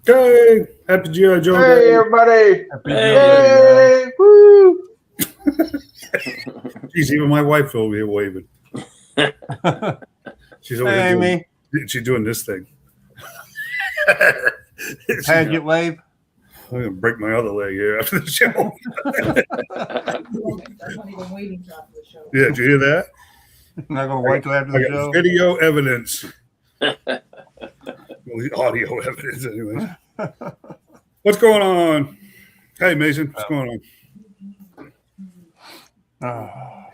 Okay, happy G.I. Joe Hey, Day. everybody. Happy Hey, woo. Geez, even my wife over here waving. She's over Hey, here Amy. she's doing this thing. How'd you wave? I'm gonna break my other leg here after the show. I'm not even waiting till after the show. Yeah, did you hear that? Not gonna wait till after I the got show. video evidence. Well, audio evidence, anyway. What's going on? Hey, Mason, what's going on? Oh,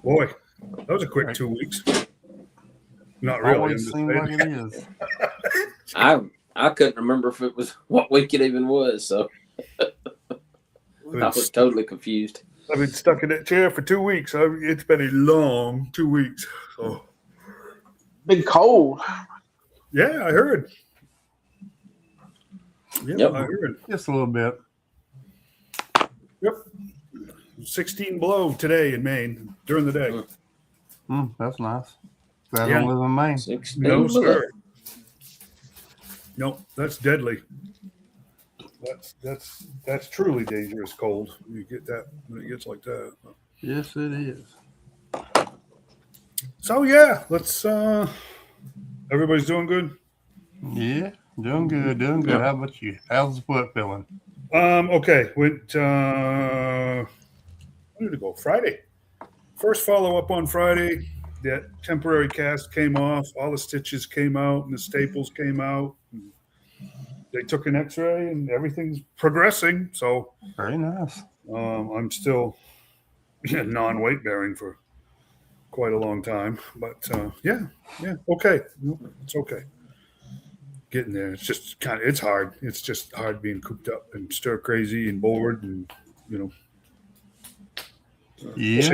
Boy, that was a quick 2 weeks. Not really. I'm always just seems saying. like it is. I couldn't remember if it was what week it even was, so I was totally confused. I've been stuck in that chair for 2 weeks. It's been a long 2 weeks. So Been cold. yeah, I heard. Yeah, Yep. I heard. Just a little bit. Yep. 16 below today in Maine during the day. That's nice. Glad I Yeah. don't live in Maine. 16 No, below. sir. No, that's deadly. That's truly dangerous cold. You get that when it gets like that. Yes, it is. So yeah, let's everybody's doing good. Yeah, doing good, doing good. Yeah. How about you? How's the foot feeling? Okay, went when did it go? Friday. First follow up on Friday. That temporary cast came off, all the stitches came out and the staples came out. They took an x-ray and everything's progressing. So Very nice. I'm still non-weight bearing for quite a long time. But yeah, okay. It's okay. Getting there. It's just it's hard. It's just hard being cooped up and stir crazy and bored and Yeah.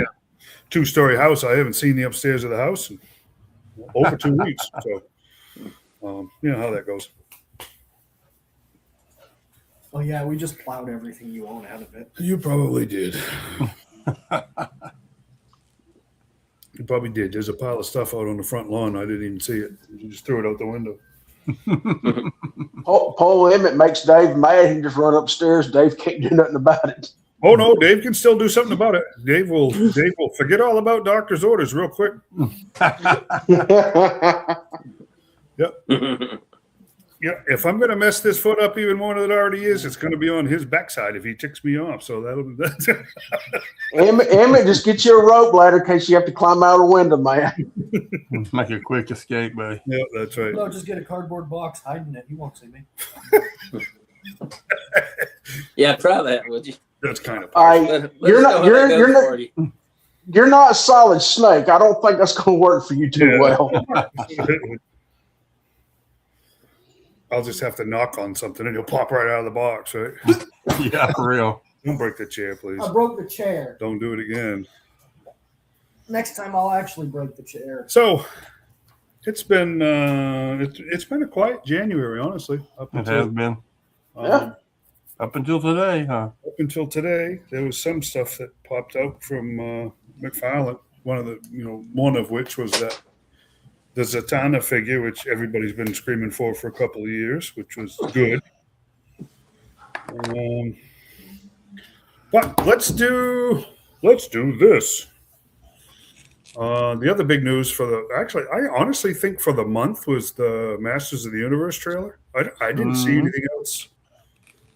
2-story house. I haven't seen the upstairs of the house in over 2 weeks. So you know how that goes. Oh yeah, we just plowed everything you own out of it. You probably did. You probably did. There's a pile of stuff out on the front lawn. I didn't even see it. You just threw it out the window. Paul Emmett makes Dave mad. He just run upstairs. Dave can't do nothing about it. Oh no, Dave can still do something about it. Dave will forget all about doctor's orders real quick. Yep. Yeah. If I'm gonna mess this foot up even more than it already is, it's gonna be on his backside if he ticks me off. So that'll Emmett, just get you a rope ladder in case you have to climb out a window, man. Make a quick escape, buddy. Yeah, that's right. No, just get a cardboard box, hide in it. You won't see me. Yeah, try that, would you? That's kind of You're not a solid snake. I don't think that's going to work for you too well. I'll just have to knock on something and he'll pop right out of the box, right? Yeah, for real. Don't break the chair, please. I broke the chair. Don't do it again. Next time I'll actually break the chair. So it's been it's been a quiet January, honestly. Up It until has been. Yeah. Up until today, huh? up until today, there was some stuff that popped out from McFarland. One of which was that the Zatanna figure, which everybody's been screaming for a couple of years, which was good. But let's do this. The other big news I honestly think for the month was the Masters of the Universe trailer. I didn't see anything else,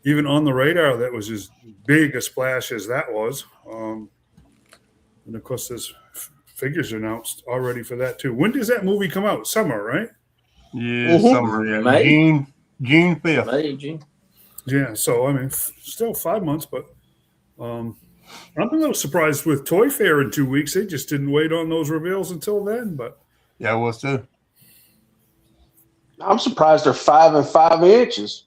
even on the radar, that was as big a splash as that was. And of course, there's figures announced already for that too. When does that movie come out? Summer, right? Yeah, summer. Yeah. May. June 5th. May, June. Yeah. So I mean, still 5 months, but I'm a little surprised with Toy Fair in 2 weeks. They just didn't wait on those reveals until then. But Yeah, I was too. I'm surprised they're 5 and 5 inches.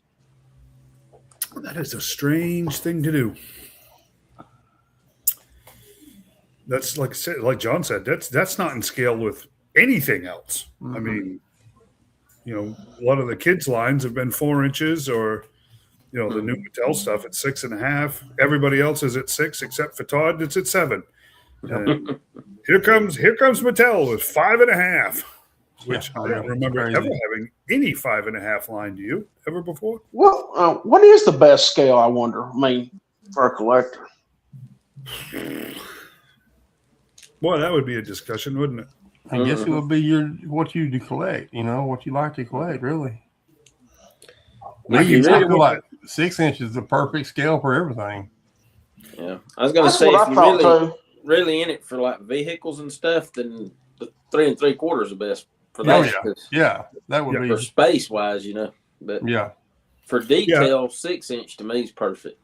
that is a strange thing to do. That's like John said, that's not in scale with anything else. I mean, a lot of the kids' lines have been 4 inches, or the new Mattel stuff at 6.5. Everybody else is at 6, except for Todd. It's at 7. And here comes Mattel with 5.5. which Yeah, I don't remember crazy. ever having any 5.5 line. Do you ever before? Well, what is the best scale? I wonder. I mean, for a collector. Boy, that would be a discussion, wouldn't it? I guess it would be what you collect. What you like to collect, really. If I you really feel want, like 6 inches is the perfect scale for everything. yeah, I was gonna That's say what if I you thought really too. really in it for like vehicles and stuff, then the 3 3/4 is the best for Oh that. yeah, 'Cause yeah, that would for be. space wise, but Yeah, for detail, 6 inch to me is perfect.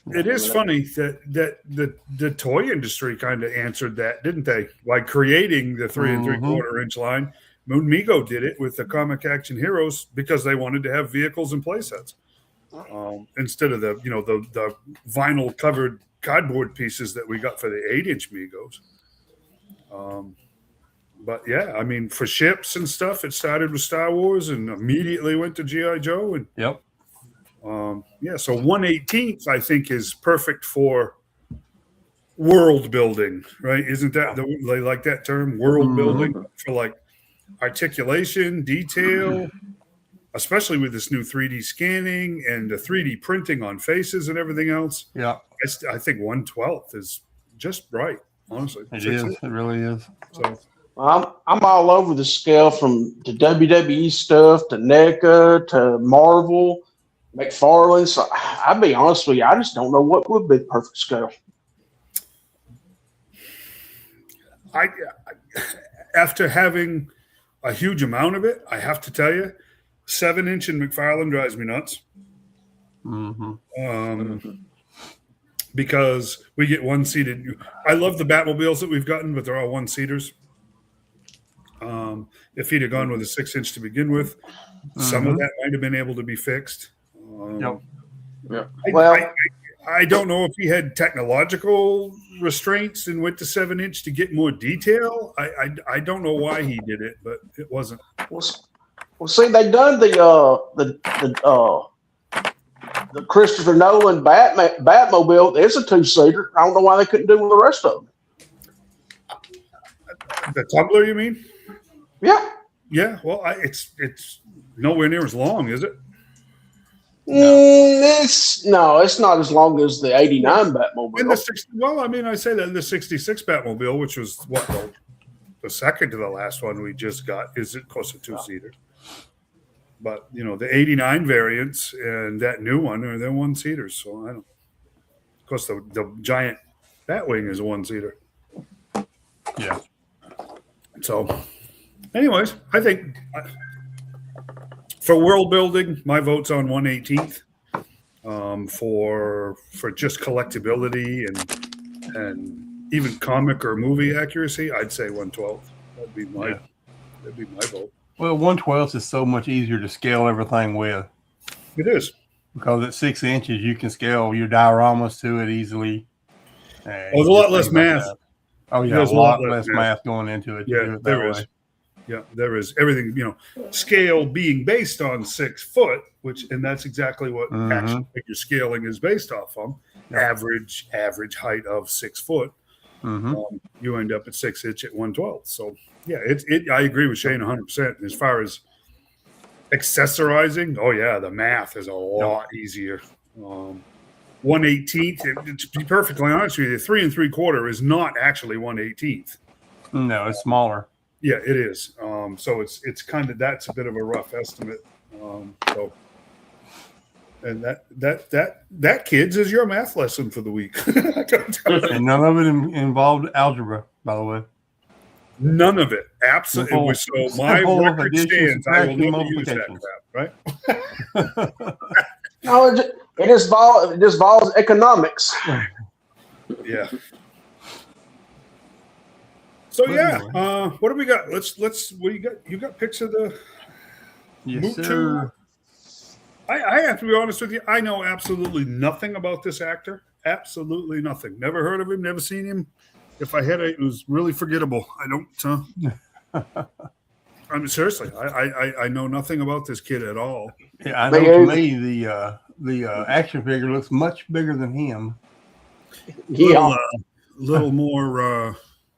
It is funny that the toy industry kind of answered that, didn't they? By creating the 3 3/4 inch line. Moon Mego did it with the Comic Action Heroes because they wanted to have vehicles and playsets instead of the vinyl covered cardboard pieces that we got for the 8-inch Megos. But yeah, I mean, for ships and stuff, it started with Star Wars and immediately went to G.I. Joe. And yep. yeah, so 1/18 I think is perfect for world building, right? Isn't that they like that term, world building, for like articulation, detail, especially with this new 3D scanning and the 3D printing on faces and everything else. Yeah, I think 1/12 is just right, honestly. it is. It really is. So I'm all over the scale from the WWE stuff to NECA to Marvel, McFarlane. So I'll be honest with you, I just don't know what would be the perfect scale. I after having a huge amount of it, I have to tell you, 7-inch in McFarlane drives me nuts. Because we get one-seated. I love the Batmobiles that we've gotten, but they're all one-seaters. If he'd have gone with a 6-inch to begin with, some of that might have been able to be fixed. Yep. Well, I don't know if he had technological restraints and went to 7-inch to get more detail. I don't know why he did it, but it wasn't. well, see, they done the Christopher Nolan Batmobile. It's a 2-seater. I don't know why they couldn't do with the rest of them. The tumbler, you mean? Yeah. Yeah. Well, it's nowhere near as long, is it? It's not as long as the '89 Batmobile. In the I say that in the '66 Batmobile, which was what the second to the last one we just got, is it close to 2-seater? But the '89 variants and that new one they're 1-seaters. So I don't. Of course, the giant Batwing is a 1-seater. Yeah. So, anyways, I think for world building, my vote's on 1/18. For just collectability and even comic or movie accuracy, I'd say 1/12. That'd be my vote. Well, 1/12 is so much easier to scale everything with. It is. Because at 6 inches, you can scale your dioramas to it easily. There's a lot less math. Oh, yeah, There's a lot less math going into it. Yeah, there is. Yeah, there is. Everything, scale being based on 6 foot, and that's exactly what action figure scaling is based off of. Average height of 6 foot. You end up at 6-inch at 1/12. So, yeah, I agree with Shane 100%. As far as accessorizing, oh, yeah, the math is a lot easier. 1/18, to be perfectly honest with you, 3 3/4 is not actually 1/18. No, it's smaller. Yeah, it is. So it's kind of, that's a bit of a rough estimate. And that kids is your math lesson for the week. And none of it involved algebra, by the way. None of it. Absolutely. So my record stands. I will never use that crap, right? No, it just involves economics. Yeah. So yeah, what do we got? Let's. What you got pics of the Yes, MOTU? sir. I have to be honest with you. I know absolutely nothing about this actor. Absolutely nothing. Never heard of him. Never seen him. If I had, it was really forgettable. I don't. I mean, seriously, I know nothing about this kid at all. Yeah, I know. To me, the action figure looks much bigger than him. Little more.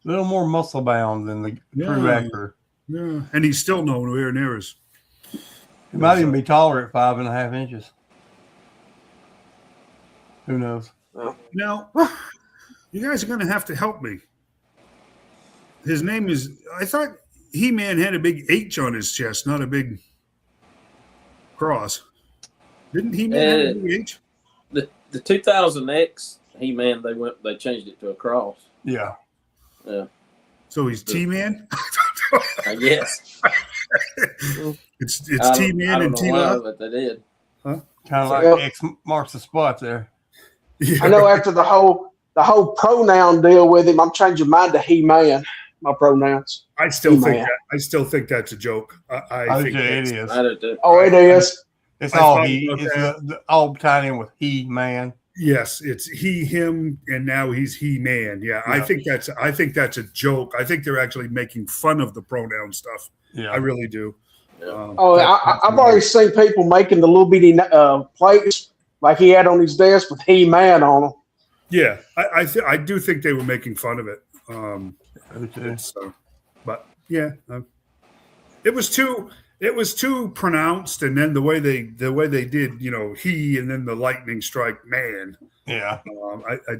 A little more muscle bound than the true actor. Yeah, and he's still nowhere near us. He might even be taller at 5.5 inches. Who knows? Now, you guys are going to have to help me. His name is, I thought He-Man had a big H on his chest, not a big cross. Didn't He-Man have a big H? The 2000X He-Man, they changed it to a cross. Yeah. Yeah. So he's T-Man? I guess. It's T-Man and T-Love? But they did. Kind of like X marks the spot there. Yeah. I know after the whole pronoun deal with him, I'm changing mine to he-man. My pronouns. I still think that's a joke. I think it is. Oh, it is. It's all he. It's all tied in with he man. Yes, it's he, him, and now he's He-Man. Yeah, I think that's a joke. I think they're actually making fun of the pronoun stuff. Yeah, I really do. Yeah. I've already seen people making the little bitty plates like he had on his desk with He-Man on them. Yeah, I do think they were making fun of it. So, but yeah, it was too pronounced, and then the way they did, he, and then the lightning strike man. Yeah, I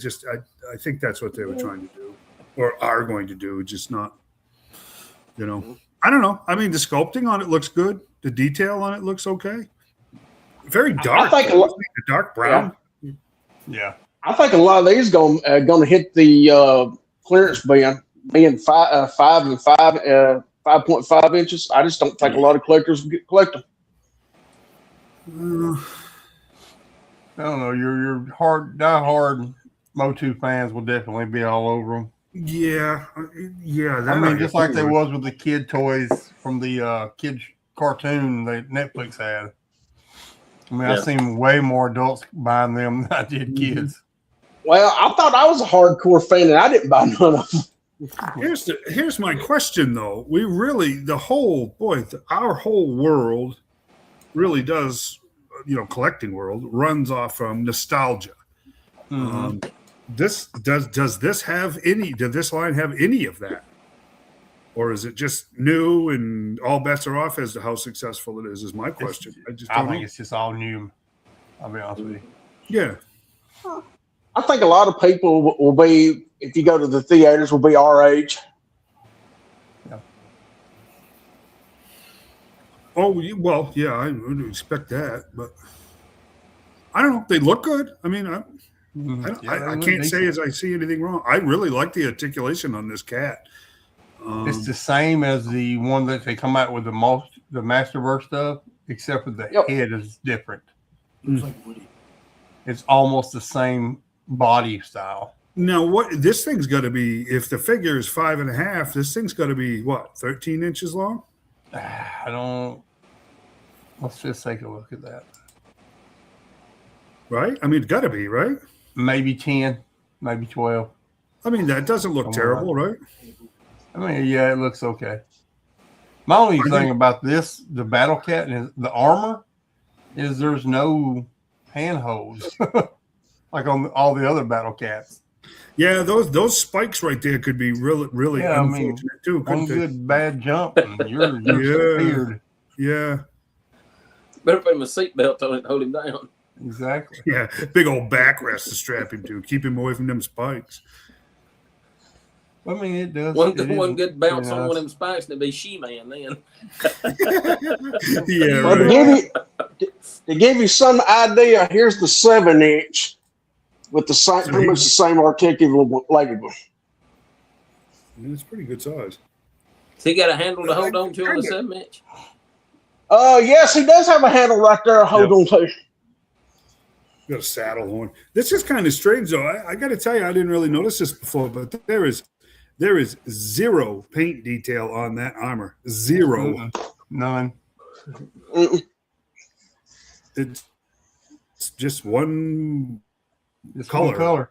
think that's what they were trying to do, or are going to do, just not. I don't know. I mean, the sculpting on it looks good. The detail on it looks okay. Very dark. I think the dark brown. Yeah. I think a lot of these going to hit the clearance bin, being 5.5 inches. I just don't think a lot of collectors collect them. I don't know. Your diehard MOTU fans will definitely be all over them. Yeah. I mean, just like they was with the kid toys from the kids cartoon that Netflix had. I mean, I've seen way more adults buying them than I did kids. Well, I thought I was a hardcore fan, and I didn't buy none of them. Here's my question though. We really our whole world really does, collecting world runs off from nostalgia. Mm-hmm. Does this line have any of that, or is it just new and all bets are off as to how successful it is my question. I think it's just all new. I'll be honest with you. Yeah. I think a lot of people will be, if you go to the theaters, will be our age. Yeah. Oh, well, yeah, I would expect that, but I don't know. They look good. I mean, I can't say as I see anything wrong. I really like the articulation on this cat. It's the same as the one that they come out with the Masterverse stuff, except for the head is different. Looks like Woody. It's almost the same body style. Now, what this thing's got to be? If the figure is 5.5, this thing's got to be what, 13 inches long? I don't. Let's just take a look at that. Right? I mean, it's got to be, right? Maybe 10, maybe 12. I mean, that doesn't look terrible, right? I mean, yeah, it looks okay. My only thing about this, the Battle Cat and the armor, is there's no handholds like on all the other Battle Cats. Yeah, those spikes right there could be really unfortunate too. One good bad jump and you're disappeared. Yeah. Better put him a seatbelt on it and hold him down. Exactly. Yeah, big old backrest to strap him to. Keep him away from them spikes. I mean, it does. One good bounce on one of them spikes and it'd be She-Man then. Yeah, well, right. To give you some idea, here's the 7-inch with the same, pretty much the same articulable label. It's pretty good size. Has he got a handle to hold on to on the 7-inch? Yes, he does have a handle right there to hold on to. Got a saddle horn. This is kind of strange, though. I got to tell you, I didn't really notice this before, but there is zero paint detail on that armor. Zero. None. It's just one color. One color.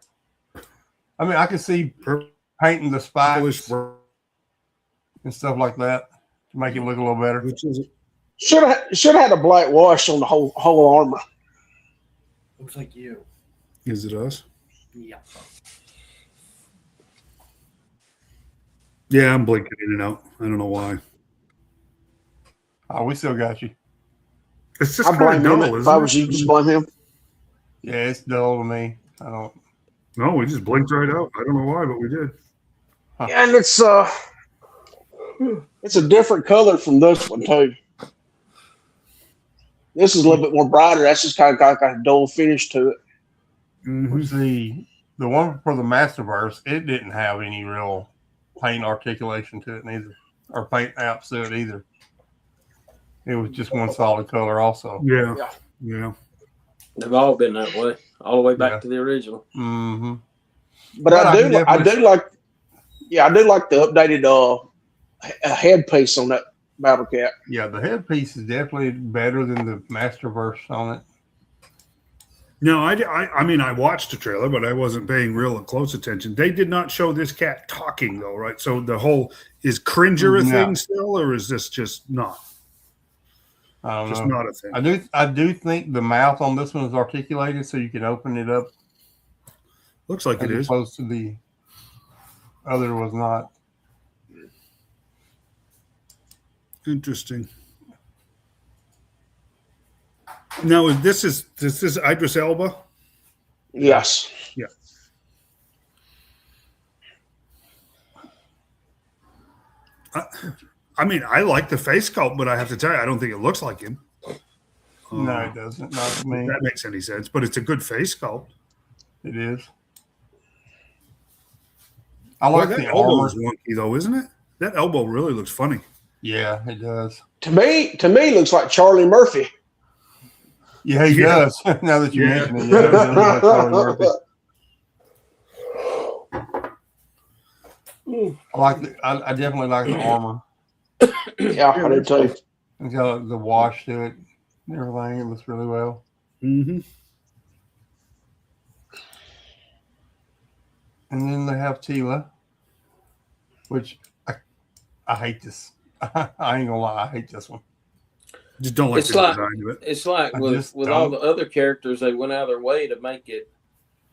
I mean, I can see painting the spikes and stuff like that to make it look a little better. Which is it? Should have had a black wash on the whole armor. Looks like you. Is it us? Yeah. Yeah, I'm blinking in and out. I don't know why. Oh, we still got you. It's just I blame kind of him. dull, If I isn't was it? you, just blame him. Yeah, it's dull to me. I don't. No, we just blinked right out. I don't know why, but we did. And it's a different color from this one too. This is a little bit more brighter. That's just kind of got a dull finish to it. Mm-hmm. The one for the Masterverse, it didn't have any real paint articulation to it neither, or paint apps to it either. It was just one solid color also. Yeah. They've all been that way, all the way back Yeah. to the original. Mm-hmm. But I do like the updated headpiece on that Battle Cat. Yeah, the headpiece is definitely better than the Masterverse on it. No, I mean, I watched the trailer, but I wasn't paying real close attention. They did not show this cat talking, though, right? So the whole, is Cringer a thing still, or is this just not? I don't Just know. not a thing. I do think the mouth on this one is articulated, so you can open it up. Looks like it As is. opposed to the other was not. Interesting. Now, this is Idris Elba? Yes. Yeah. I mean, I like the face sculpt, but I have to tell you, I don't think it looks like him. No, it doesn't. Not to me. If that makes any sense, but it's a good face sculpt. It is. I like that the elbow armor. is wonky, though, isn't it? That elbow really looks funny. Yeah, it does. To me, it looks like Charlie Murphy. Yeah, he does. Now that you mention it, yeah, it does look like Charlie Murphy. I definitely like the armor. Yeah, I do too. It's got the wash to it and everything. It looks really well. Mm-hmm. And then they have Tila, which I hate this. I ain't gonna lie, I hate this one. Just don't like It's the like- design of it. It's like I with just all don't. the other characters, they went out of their way to make it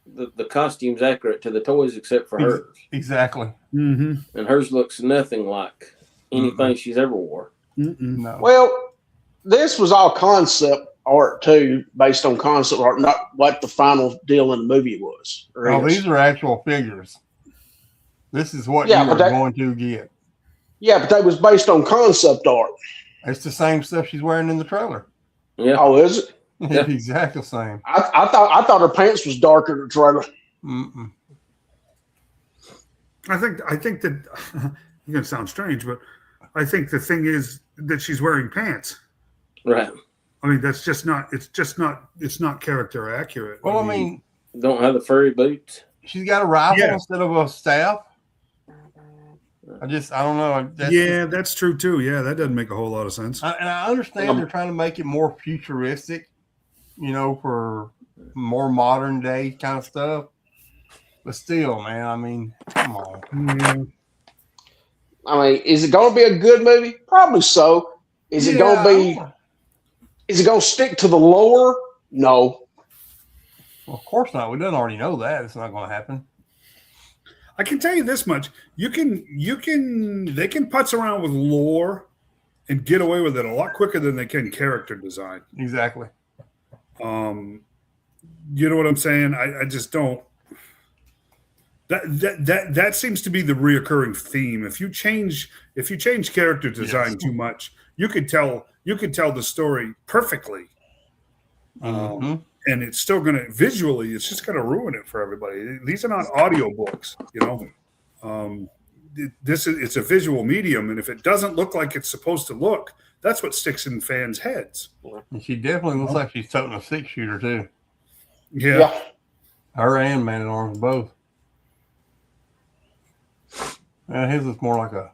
the costumes accurate to the toys, except for hers. Exactly. Mm-hmm. And hers looks nothing like anything she's ever wore. No. Well, this was all concept art too, based on concept art, not what the final deal in the movie was. Oh, these are actual figures. This is what Yeah, you are but going to get. Yeah, but that was based on concept art. It's the same stuff she's wearing in the trailer. Yeah. Oh, is it? It's the exact same. I thought her pants was darker in the trailer. Mm-mm. I think that you're gonna sound strange, but I think the thing is that she's wearing pants. Right. I mean, that's just not. It's not character accurate. Well, I mean, Don't have the furry boots. she's got a rifle Yeah. instead of a staff. I don't know. That's true too. Yeah, that doesn't make a whole lot of sense. And I understand they're trying to make it more futuristic, for more modern day kind of stuff. But still, man, I mean, come on. Yeah. I mean, is it going to be a good movie? Probably so. Is it going to stick to the lore? No. Well, of course not. We don't already know that. It's not going to happen. I can tell you this much: they can putz around with lore and get away with it a lot quicker than they can character design. Exactly. You know what I'm saying? I just don't. That seems to be the reoccurring theme. If you change character design too much, you could tell the story perfectly, and it's still going to visually. It's just going to ruin it for everybody. These are not audio books, It's a visual medium, and if it doesn't look like it's supposed to look, that's what sticks in fans' heads. And she definitely looks like she's toting a 6-shooter too. Yeah. Her and Man at Arms both. His looks more like a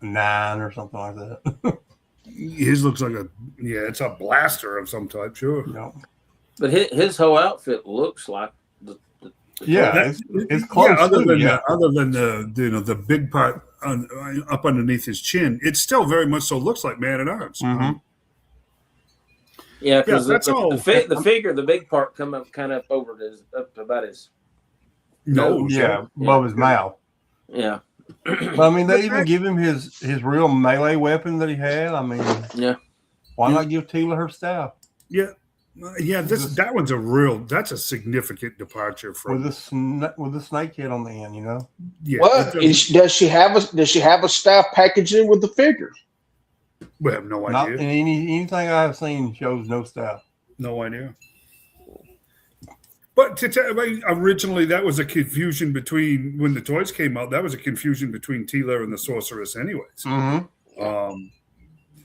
9 or something like that. His looks like it's a blaster of some type, sure. But his whole outfit looks like the it's close. Yeah, other than the big part up underneath his chin, it still very much so looks like Man at Arms. Mm-hmm. Yeah, because that's all. the figure, the big part come up kind of up to about his nose. Above his mouth. Yeah, But I mean, they even give him his real melee weapon that he had. I mean, Yeah. Why not give Tila her staff? Yeah. That one's that's a significant departure from with the snake head on the end, you know. Yeah. What does she have a staff packaging with the figure? We have no Not idea. in anything I have seen shows no staff. No idea. But originally, that was a confusion between when the toys came out. That was a confusion between Tila and the sorceress, anyways. Mm-hmm.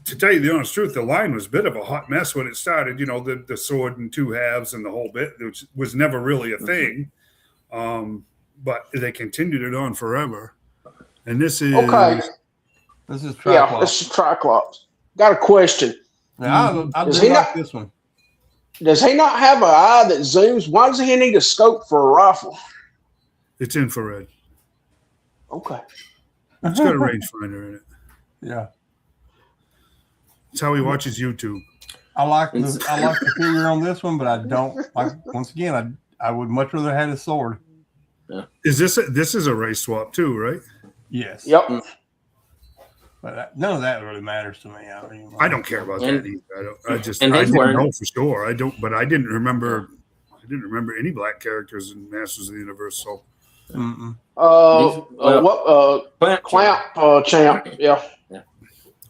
To tell you the honest truth, the line was a bit of a hot mess when it started. You know, the sword in two halves and the whole bit, which was never really a thing. But they continued it on forever. And this is okay. This is Yeah, Triclops. this is Triclops. Got a question. Now, I Does do he like not- this one. Does he not have an eye that zooms? Why does he need a scope for a rifle? it's infrared. Okay. It's got a rangefinder in it. Yeah. It's how he watches YouTube. I like the figure on this one, but I don't like. Once again, I would much rather have his sword. Is this is a race swap too, right? Yes. Yep. But none of that really matters to me. I don't care about that either. I he's didn't wearing- know for sure. I don't, but I didn't remember any black characters in Masters of the Universe. So Mm-mm. Clamp champ. Yeah.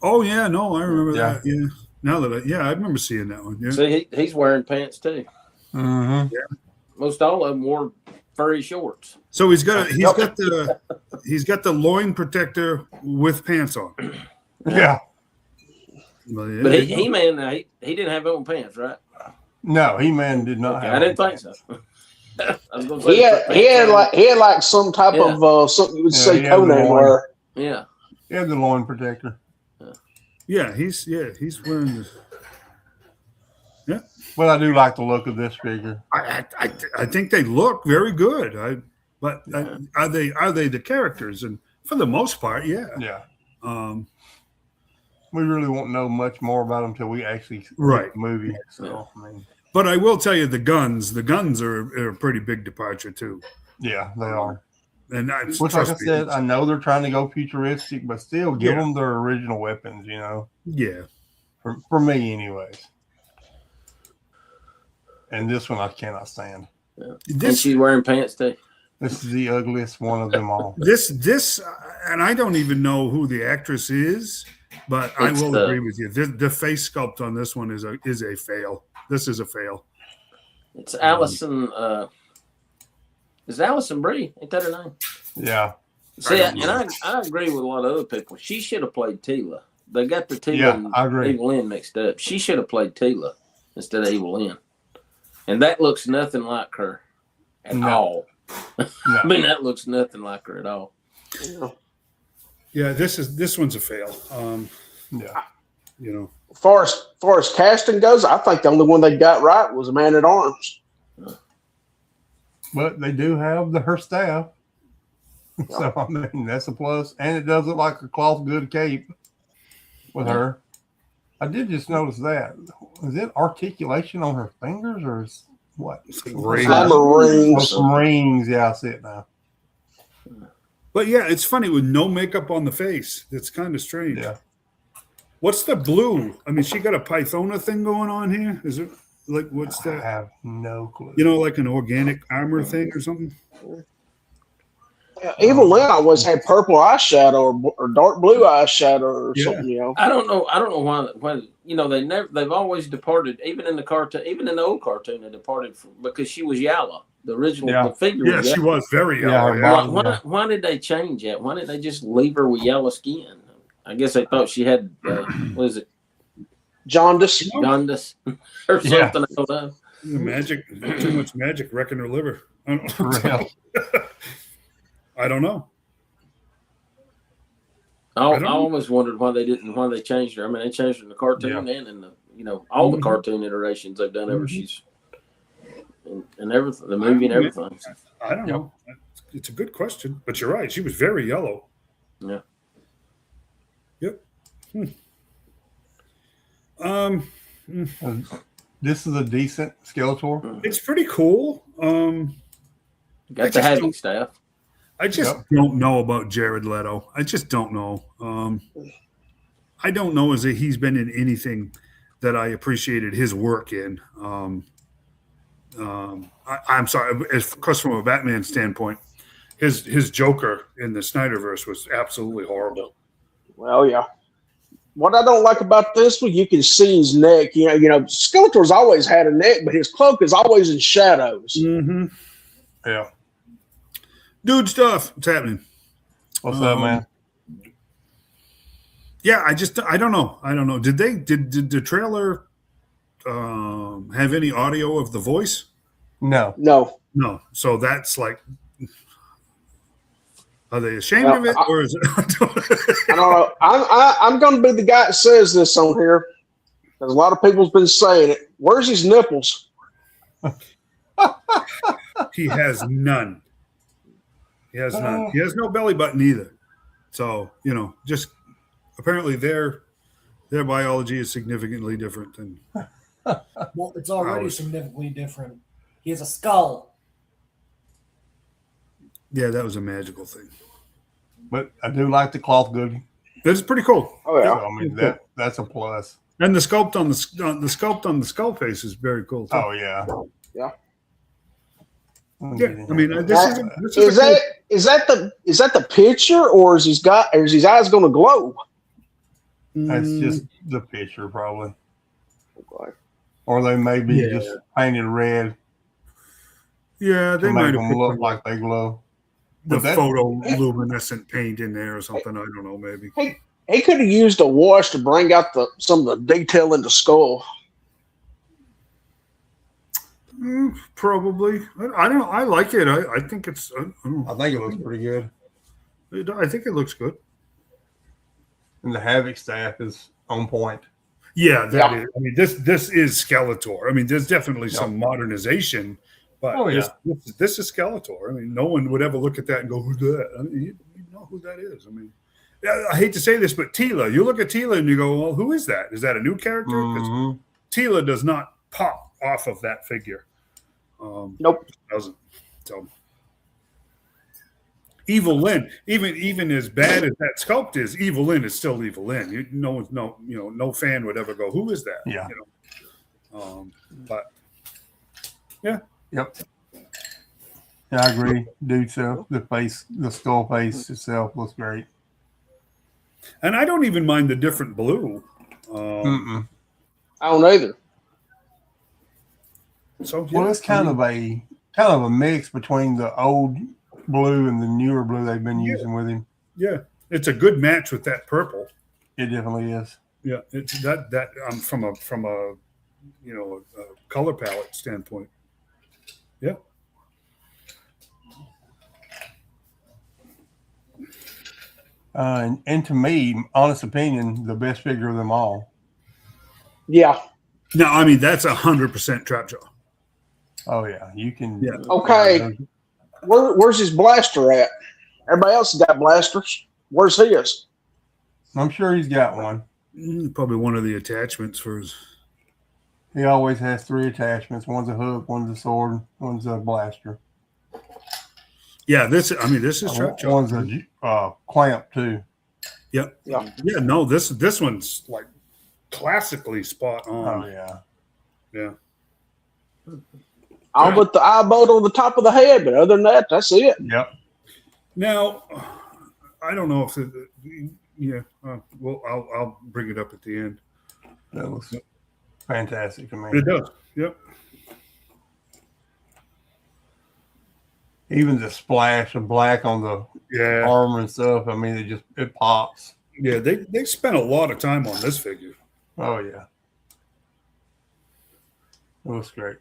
oh yeah, no, I remember Yeah. that. Yeah. Now that I remember seeing that one. Yeah. See, he's wearing pants too. Mm-hmm. Most all of them wore furry shorts. So he's got the loin protector with pants on. Yeah. But He-Man, he didn't have on pants, right? No, He-Man did not Okay, have. I didn't think so. I was gonna say He had like some type of something you would say he had the Conan loin. wear. Yeah. He had the loin protector. Yeah, he's wearing this. Yeah. But I do like the look of this figure. I think they look very good. Are they the characters? And for the most part, yeah. Yeah. We really won't know much more about them until we actually see Right. the movie. So, I mean, But I will tell you, the guns are a pretty big departure too. yeah, they are. And that's, Which, like I trust me, said, I know they're trying to go futuristic, but still give Yeah. them their original weapons, you know, yeah. for me, anyways. And this one I cannot stand. And This she's wearing pants too. This is the ugliest one of them all. this, and I don't even know who the actress is, but I It's will the- agree with you. The face sculpt on this one is a fail. This is a fail. It's Allison. Is it Allison Brie? Ain't that her name? Yeah. See, I don't and I agree with a lot of other people. She should have played Tila. They got the Tila Yeah, and I agree. Evil Lynn mixed up. She should have played Tila instead of Evil Lynn. And that looks nothing like her at No. all. No. I mean, that looks nothing like her at all. Yeah, this one's a fail. Yeah. You know, Far as casting goes, I think the only one they got right was Man at Arms. But they do have her staff. So, I mean, that's a plus. And it does look like a cloth good cape with her. I did just notice that. Is it articulation on her fingers or is what? rings. Hammer Oh, rings. some rings. Yeah, I see it now. But yeah, it's funny with no makeup on the face. It's kind of strange. Yeah. What's the blue? I mean, she got a Pythona thing going on here. Is it like what's I that? have no clue. You know, like an organic armor thing or something? Evil Lynn always had purple eyeshadow or dark blue eyeshadow or Yeah. something, you know. I don't know why you know they've always departed, even in the cartoon, even in the old cartoon, they departed because she was yellow. The original Yeah. the figure Yeah, was she yellow. was very Yeah, yellow. her Yeah. body- Why did they change that? Why didn't they just leave her with yellow skin? I guess they thought she had what is it, Jaundice. jaundice or something. Yeah. I don't know. Magic, too much magic wrecking her liver. I don't, For real. I don't know. I don't know. always wondered why they changed her. I mean, they changed her in the cartoon and in the all the cartoon iterations they've done ever she's and everything, the movie and everything. I don't know. It's a good question, but you're right. She was very yellow. Yeah. Yep. This is a decent Skeletor. It's pretty cool. Got the Havoc staff. I just don't know about Jared Leto. I just don't know. I don't know as if he's been in anything that I appreciated his work in. I'm sorry, because from a Batman standpoint, his Joker in the Snyderverse was absolutely horrible. Well, yeah. What I don't like about this one, you can see his neck. Skeletor's always had a neck, but his cloak is always in shadows. Mm-hmm. Yeah. Dude stuff. What's happening? What's up, man? Yeah, I don't know. Did the trailer have any audio of the voice? No. No. So that's like, are they ashamed of it, or is it? I don't know. I'm going to be the guy that says this on here because a lot of people's been saying it. Where's his nipples? He has none. He has none. He has no belly button either. So just apparently their biology is significantly different than. Well, it's already significantly different. He has a skull. Yeah, that was a magical thing. But I do like the cloth goodie. That's pretty cool. Oh yeah. I mean that's a plus. And the sculpt on the skull face is very cool too. Oh yeah. Yeah. Yeah. I mean, is that the picture, or is his eyes going to glow? That's just the picture, probably. Okay. Or they may be just painted red. Yeah, they to might make have them look like they glow. the But that- photoluminescent paint in there or something. I don't know, maybe. He could have used a wash to bring out some of the detail in the skull. Probably. I don't know. I like it. I think it's. I think it looks pretty good. I think it looks good. And the Havoc staff is on point. Yeah, that is. I mean, this is Skeletor. I mean, there's definitely some modernization, but this is Skeletor. I mean, no one would ever look at that and go, "Who's that?" I mean, you know who that is. I mean, I hate to say this, but Tila. You look at Tila and you go, "Well, who is that? Is that a new character?" Because Tila does not pop off of that figure. Nope, it doesn't. So. Evil Lyn, even as bad as that sculpt is, Evil Lyn is still Evil Lyn. No fan would ever go, "Who is that?" Yeah. But yeah. Yep. Yeah, I agree. Dude, so the skull face itself looks great. And I don't even mind the different blue. I don't either. So well, it's kind of a mix between the old blue and the newer blue they've been using with him. Yeah, it's a good match with that purple. It definitely is. Yeah, it's that from a color palette standpoint. Yeah. And to me, honest opinion, the best figure of them all. Yeah. No, I mean that's 100% Trapjaw. Oh yeah, you can. Yeah. Okay. Where's his blaster at? Everybody else has got blasters. Where's his? I'm sure he's got one. Probably one of the attachments for his. He always has 3 attachments. One's a hook, one's a sword, one's a blaster. Yeah, this is Trapjaw. One's a clamp too. Yep. Yeah. Yeah. No, this one's like classically spot on. Oh yeah. Yeah. I'll put the eye bolt on the top of the head, but other than that, that's it. Yep. Now, I don't know if well, I'll bring it up at the end. That looks fantastic to me. It does. Yep. Even the splash of black on the armor and stuff. I mean, it pops. Yeah, they spent a lot of time on this figure. Oh yeah. It looks great.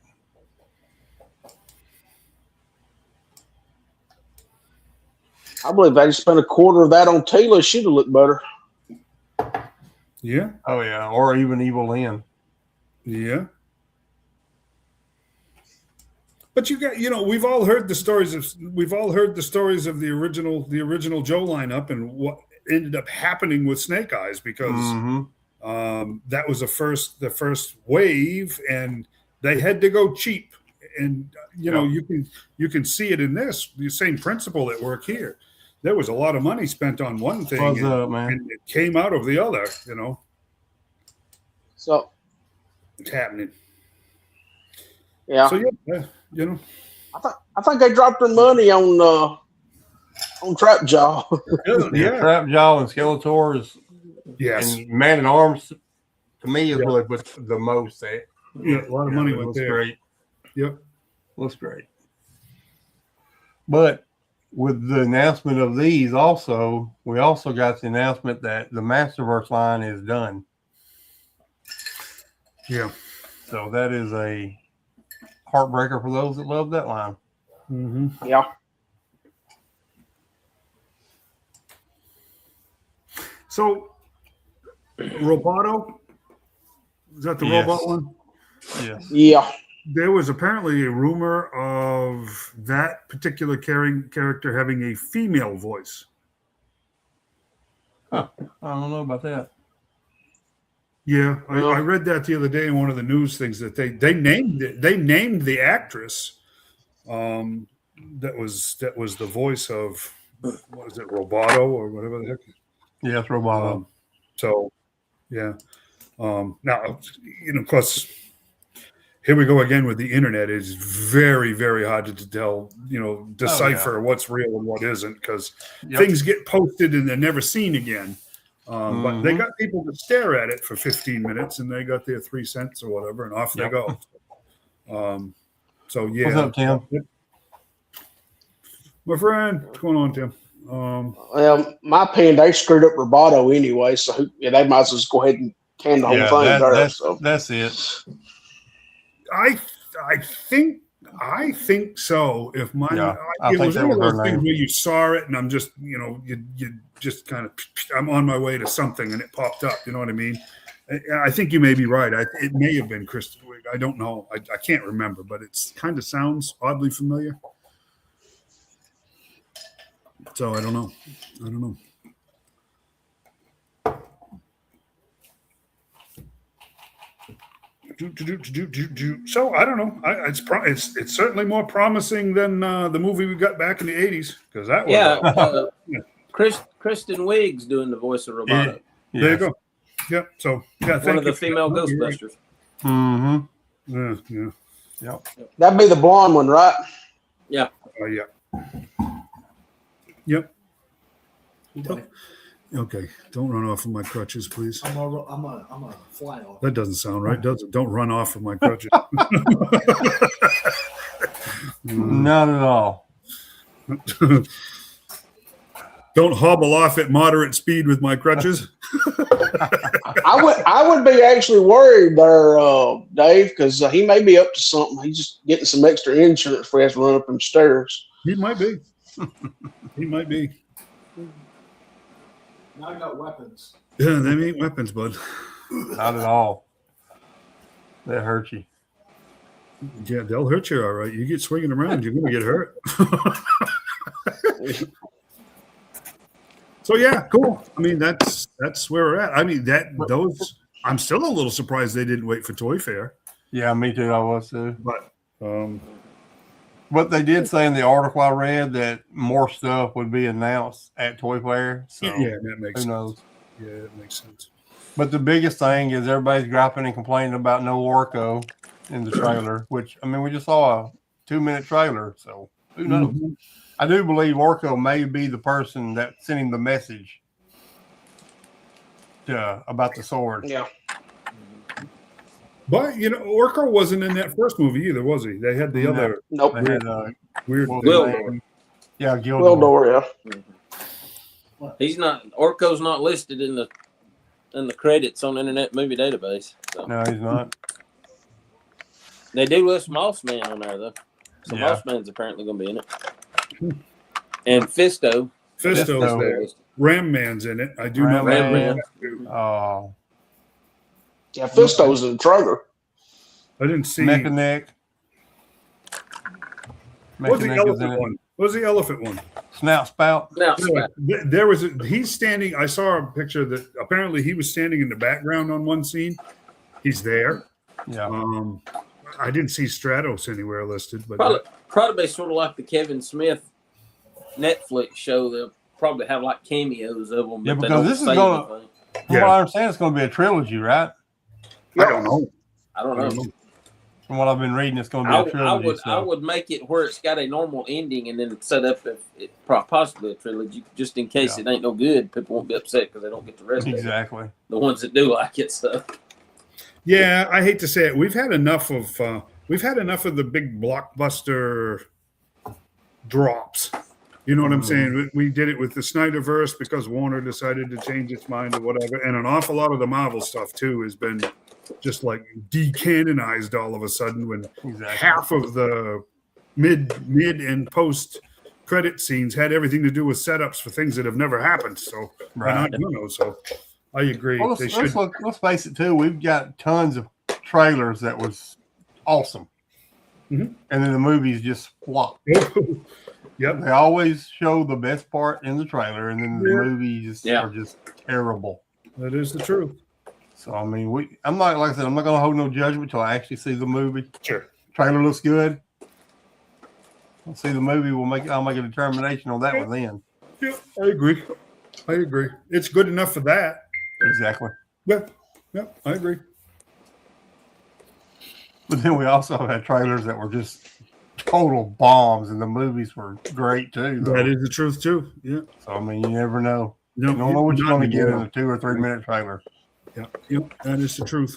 I believe they spent a quarter of that on Taylor. She'd have looked better. Yeah. Oh yeah, or even Evil Lyn. Yeah. But we've all heard the stories of the original Joe lineup and what ended up happening with Snake Eyes because that was the first wave and they had to go cheap and you can see it in this. The same principle at work here. There was a lot of money spent on one thing, and it came out of the other. So it's happening. Yeah. So yeah, I think they dropped their money on Trap Jaw. Trap Jaw and Skeletor yes, and Man at Arms to me is really put the most at. Yeah, a lot of money went there. Great. Yep, Looks great. But with the announcement of these, we also got the announcement that the Masterverse line is done. Yeah. So that is a heartbreaker for those that love that line. Mm-hmm. Yeah. So, Roboto, is that the robot one? Yes. Yeah. There was apparently a rumor of that particular character having a female voice. Huh. I don't know about that. Yeah, I read that the other day in one of the news things that they named it. They named the actress. That was the voice of, what is it, Roboto or whatever the heck. Yes, Roboto. So, yeah. Now, of course, here we go again with the internet. It's very, very hard to tell, decipher what's real and what isn't, because things get posted and they're never seen again. But they got people to stare at it for 15 minutes, and they got their 3 cents or whatever, and off they go. So yeah. What's up, Tim? My friend, what's going on, Tim? Well, my opinion, they screwed up Roboto anyway, so they might as well just go ahead and can the whole thing. That's it. I think so. If my I it think was that one of was her those things name. where you saw it, and I'm just you just kind of, I'm on my way to something, and it popped up. You know what I mean? I think you may be right. It may have been Kristen Wiig. I don't know. I can't remember, but it kind of sounds oddly familiar. So I don't know. So I don't know. It's certainly more promising than the movie we got back in the 80s, because that was Kristen Wiig's doing the voice of Roboto. Yeah. There you go. Yep. So One of the female Ghostbusters. Mm-hmm. Yeah. That'd be the blonde one, right? Yeah. Yeah. Yep. He died. Okay. Don't run off of my crutches, please. I'm a fly off. That doesn't sound right, does it? Don't run off of my crutches. Not at all. Don't hobble off at moderate speed with my crutches. I would be actually worried there, Dave, because he may be up to something. He's just getting some extra insurance for us to run up them stairs. He might be. He might be. Now I got weapons. Yeah, them ain't weapons, bud. Not at all. That hurt you. Yeah, they'll hurt you all right. You get swinging around, you're going to get hurt. So yeah, cool. I mean, that's where we're at. I mean, I'm still a little surprised they didn't wait for Toy Fair. Yeah, me too. I was too. But they did say in the article I read that more stuff would be announced at Toy Fair. So yeah, that makes who sense. knows? Yeah, it makes sense. But the biggest thing is everybody's griping and complaining about no Orko in the trailer, which, I mean, we just saw a 2-minute trailer, so who knows? Mm-hmm. I do believe Orko may be the person that sent him the message about the sword. Yeah. But Orko wasn't in that first movie either, was he? They had the other Nope. They had, weird Gildor. Yeah, Gildor. Gildor, yeah. He's not. Orko's not listed in the credits on Internet Movie Database. So. No, he's not. They do list Mossman on there though, so Yeah. Mossman's apparently going to be in it. And Fisto's there. Ram Man's in it. I do know Ram that. Man. Oh, Yeah, Fisto's in the trailer. I didn't see. Mechaneck. What's the Mechaneck is in elephant it. one? What's the elephant one? Snout Spout. Now, There was he's standing. I saw a picture that apparently he was standing in the background on one scene. He's there. Yeah. I didn't see Stratos anywhere listed, but Probably sort of like the Kevin Smith Netflix show. They'll probably have like cameos of them. Yeah, but they because don't this is say going. anything. From what I understand, it's going to be a trilogy, right? I don't know. I don't know. From what I've been reading, it's going to be a trilogy. I would make it where it's got a normal ending and then set up it possibly a trilogy, just in case it ain't no good. People won't be upset because they don't get the rest of it. Exactly. The ones that do like it, so. Yeah, I hate to say it. We've had enough of the big blockbuster drops. You know what I'm saying? We did it with the Snyderverse because Warner decided to change its mind or whatever. And an awful lot of the Marvel stuff, too, has been just like decanonized all of a sudden when half of the mid and post credit scenes had everything to do with setups for things that have never happened. So why not do those? So I agree. Well, let's face it, too. We've got tons of trailers that was awesome. Mm-hmm. And then the movies just flop. Yep. They always show the best part in the trailer, and then the movies are just terrible. That is the truth. So I mean, I'm not like I said, I'm not gonna hold no judgment till I actually see the movie. Sure. Trailer looks good. I'll see the movie. I'll make a determination on that one then. Yeah, I agree. It's good enough for that. Exactly. Yeah, I agree. But then we also had trailers that were just total bombs, and the movies were great too. Though. That is the truth too. Yeah. So I mean, you never know. No, you don't know what you're going to get in a 2 or 3 minute trailer. Yep, that is the truth.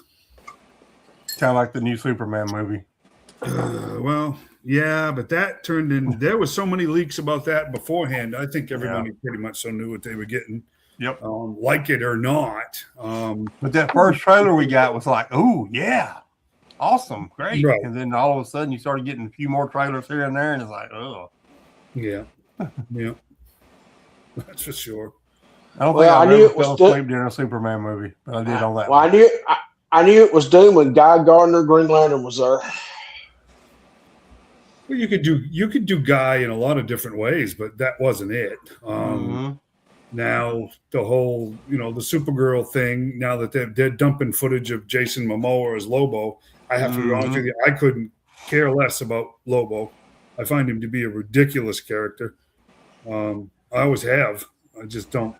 Kind of like the new Superman movie. Well, yeah, but that turned in. There was so many leaks about that beforehand. I think everybody pretty much so knew what they were getting. Yep. Like it or not. But that first trailer we got was like, "Ooh, yeah, awesome, great!" Right. And then all of a sudden, you started getting a few more trailers here and there, and it's like, "Oh, yeah, that's for sure." I don't think I ever fell asleep during a Superman movie, but I did on that. Well, I knew it was doomed when Guy Gardner Green Lantern was there. Well, you could do Guy in a lot of different ways, but that wasn't it. Now the whole, the Supergirl thing. Now that they're dumping footage of Jason Momoa as Lobo, I have to be honest with you. I couldn't care less about Lobo. I find him to be a ridiculous character. I always have. I just don't.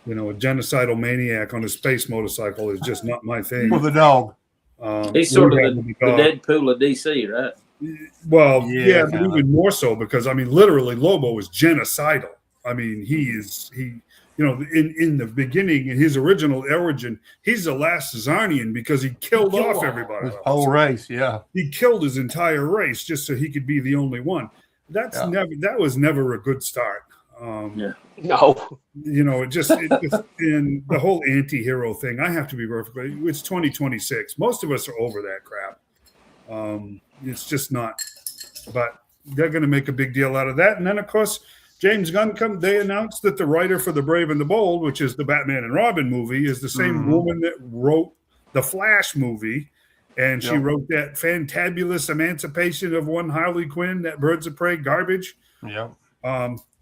A genocidal maniac on a space motorcycle is just not my thing. With a dog. He's sort of the Deadpool of DC, right? Well, yeah, but even more so because, literally Lobo is genocidal. In the beginning, in his original origin, he's the last Zarnian because he killed off everybody. His whole race, yeah. He killed his entire race just so he could be the only one. That was never a good start. No. It just in the whole anti-hero thing, I have to be perfectly, it's 2026. Most of us are over that crap. It's just not, but they're going to make a big deal out of that. And then, of course, James Gunn they announced that the writer for The Brave and the Bold, which is the Batman and Robin movie, is the same woman that wrote the Flash movie. And she wrote that fantabulous Emancipation of One Harley Quinn, that Birds of Prey garbage. Yeah.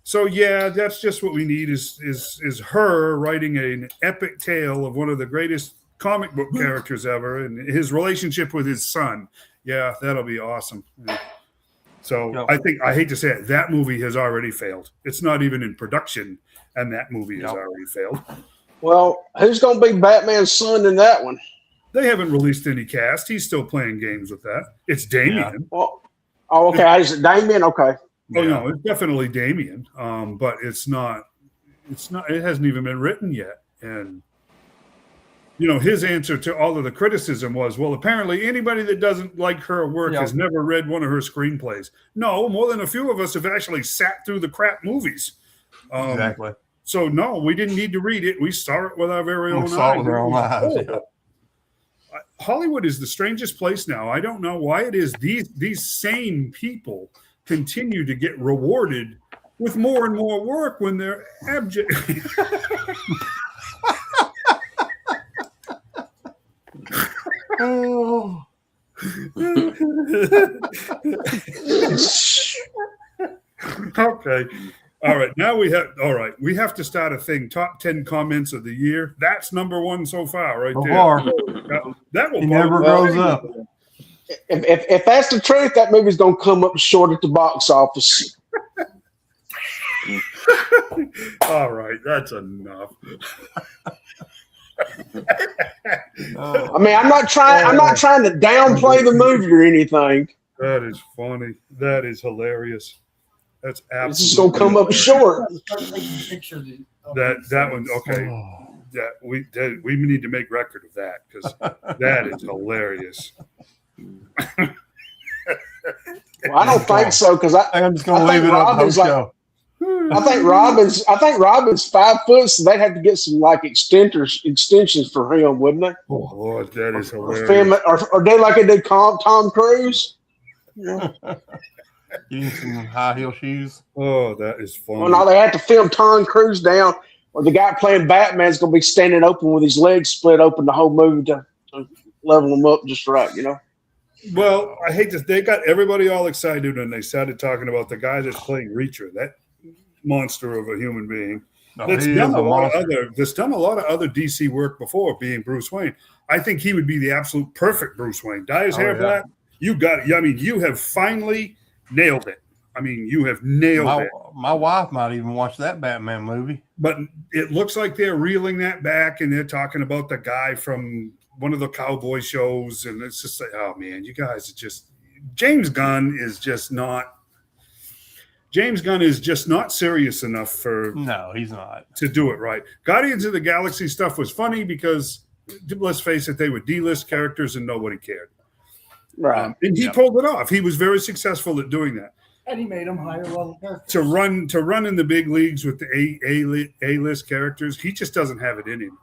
So that's just what we need is her writing an epic tale of one of the greatest comic book characters ever and his relationship with his son. Yeah, that'll be awesome. Yeah. So I hate to say it, that movie has already failed. It's not even in production, and that movie has already failed. Well, who's going to be Batman's son in that one? They haven't released any cast. He's still playing games with that. It's Damian. Yeah. Well, okay. Is it Damian? Okay. Oh no, it's definitely Damian. But it's not. It hasn't even been written yet. And his answer to all of the criticism was, well, apparently anybody that doesn't like her work has never read one of her screenplays. No, more than a few of us have actually sat through the crap movies. Exactly. So no, we didn't need to read it. We saw it with our very own eyes. Saw it with our own eyes. Yeah. Hollywood is the strangest place now. I don't know why it is these same people continue to get rewarded with more and more work when they're abject. Okay. All right. Now we have to start a thing. Top 10 comments of the year. That's number one so far, right there. Far. That will he never grows up. If that's the truth, that movie's gonna come up short at the box office. All right, that's enough. I mean, I'm not trying to downplay the movie or anything. That is funny. That is hilarious. That's absolutely. It's just gonna come up short. That one. Okay. That we need to make record of that because that is hilarious. Well, I don't think so because I'm just gonna leave it up the show. I think Robin's 5 foot, so they'd have to get some like extensions for him, wouldn't they? Oh Lord, that is hilarious. Or do like they did Tom Cruise. Yeah. Getting some high heel shoes. Oh, that is funny. Well, no, they had to film Tom Cruise down, or the guy playing Batman's gonna be standing open with his legs split open the whole movie to level him up just right, you know. Well, I hate this. They got everybody all excited when they started talking about the guy that's playing Reacher, that monster of a human being. That's done a lot of other DC work before, being Bruce Wayne. I think he would be the absolute perfect Bruce Wayne. Dye his hair black. You got it. I mean, you have finally nailed it. I mean, you have nailed it. My wife might even watch that Batman movie. But it looks like they're reeling that back, and they're talking about the guy from one of the cowboy shows, and it's just like, oh man, you guys are just James Gunn is just not serious enough for no, he's not to do it right. Guardians of the Galaxy stuff was funny because let's face it, they were D-list characters and nobody cared. Right. And he pulled it off. He was very successful at doing that. And he made them higher level characters. To run in the big leagues with the A-list characters, he just doesn't have it in him.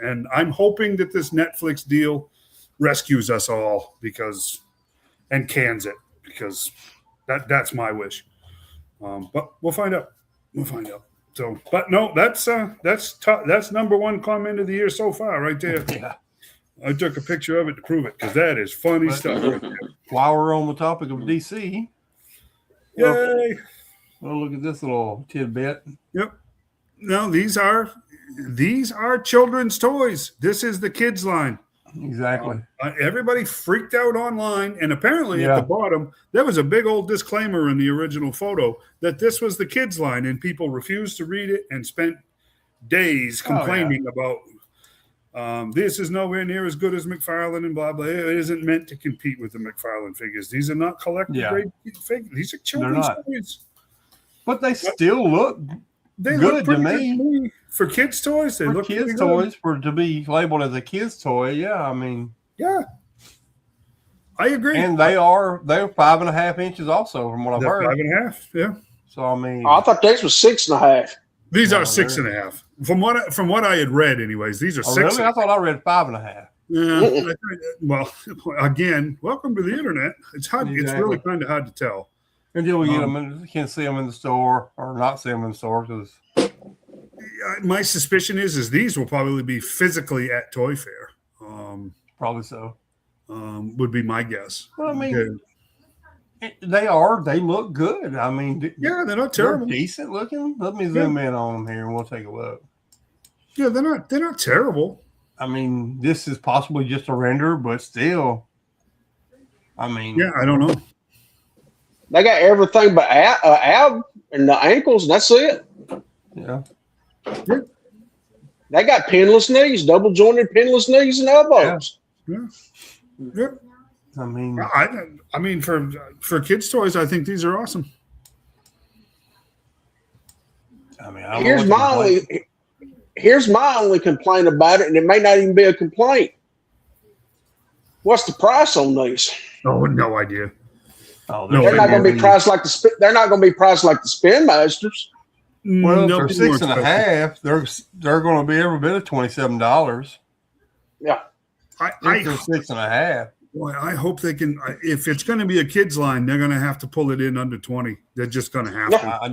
And I'm hoping that this Netflix deal rescues us all and cans it because that's my wish. But we'll find out. So, but no, that's number one comment of the year so far, right there. Yeah. I took a picture of it to prove it because that is funny stuff. Right there. While we're on the topic of DC, yay! Well, look at this little tidbit. Yep. No, these are children's toys. This is the kids line. Exactly. Everybody freaked out online, and apparently at the bottom there was a big old disclaimer in the original photo that this was the kids line, and people refused to read it and spent days complaining about this is nowhere near as good as McFarlane and blah blah. It isn't meant to compete with the McFarlane figures. These are not collector grade figures. These are children's toys. But they still look good to me. For kids' toys, they look kids' toys to be labeled as a kids' toy. Yeah, I mean, I agree. And they're 5.5 inches also, from what I've heard. 5.5, yeah. So I mean, I thought this was 6.5. These are 6.5. From what I had read, anyways, these are 6. Really? I thought I read 5.5. Yeah. Well, again, welcome to the internet. It's hard. Exactly. It's really kind of hard to tell. Until we get them, you can't see them in the store or not see them in the store because. My suspicion is these will probably be physically at Toy Fair. Probably so. Would be my guess. Well, I mean, they look good. I mean, they're not terrible. They're decent looking. Let me zoom in on them here and we'll take a look. Yeah, they're not terrible. I mean, this is possibly just a render, but still. I mean, I don't know. They got everything but ab and the ankles, and that's it. Yeah. They got pinless knees, double jointed pinless knees and elbows. Yeah. I mean, for kids' toys, I think these are awesome. I mean, here's my only complaint about it, and it may not even be a complaint. What's the price on these? Oh, no idea. Oh, they're not going to be priced like the Spin Masters. Well, for 6.5, they're going to be every bit of $27. Yeah, I 6.5. Boy, I hope they can. If it's going to be a kids line, they're going to have to pull it in under 20. They're just going to have to. I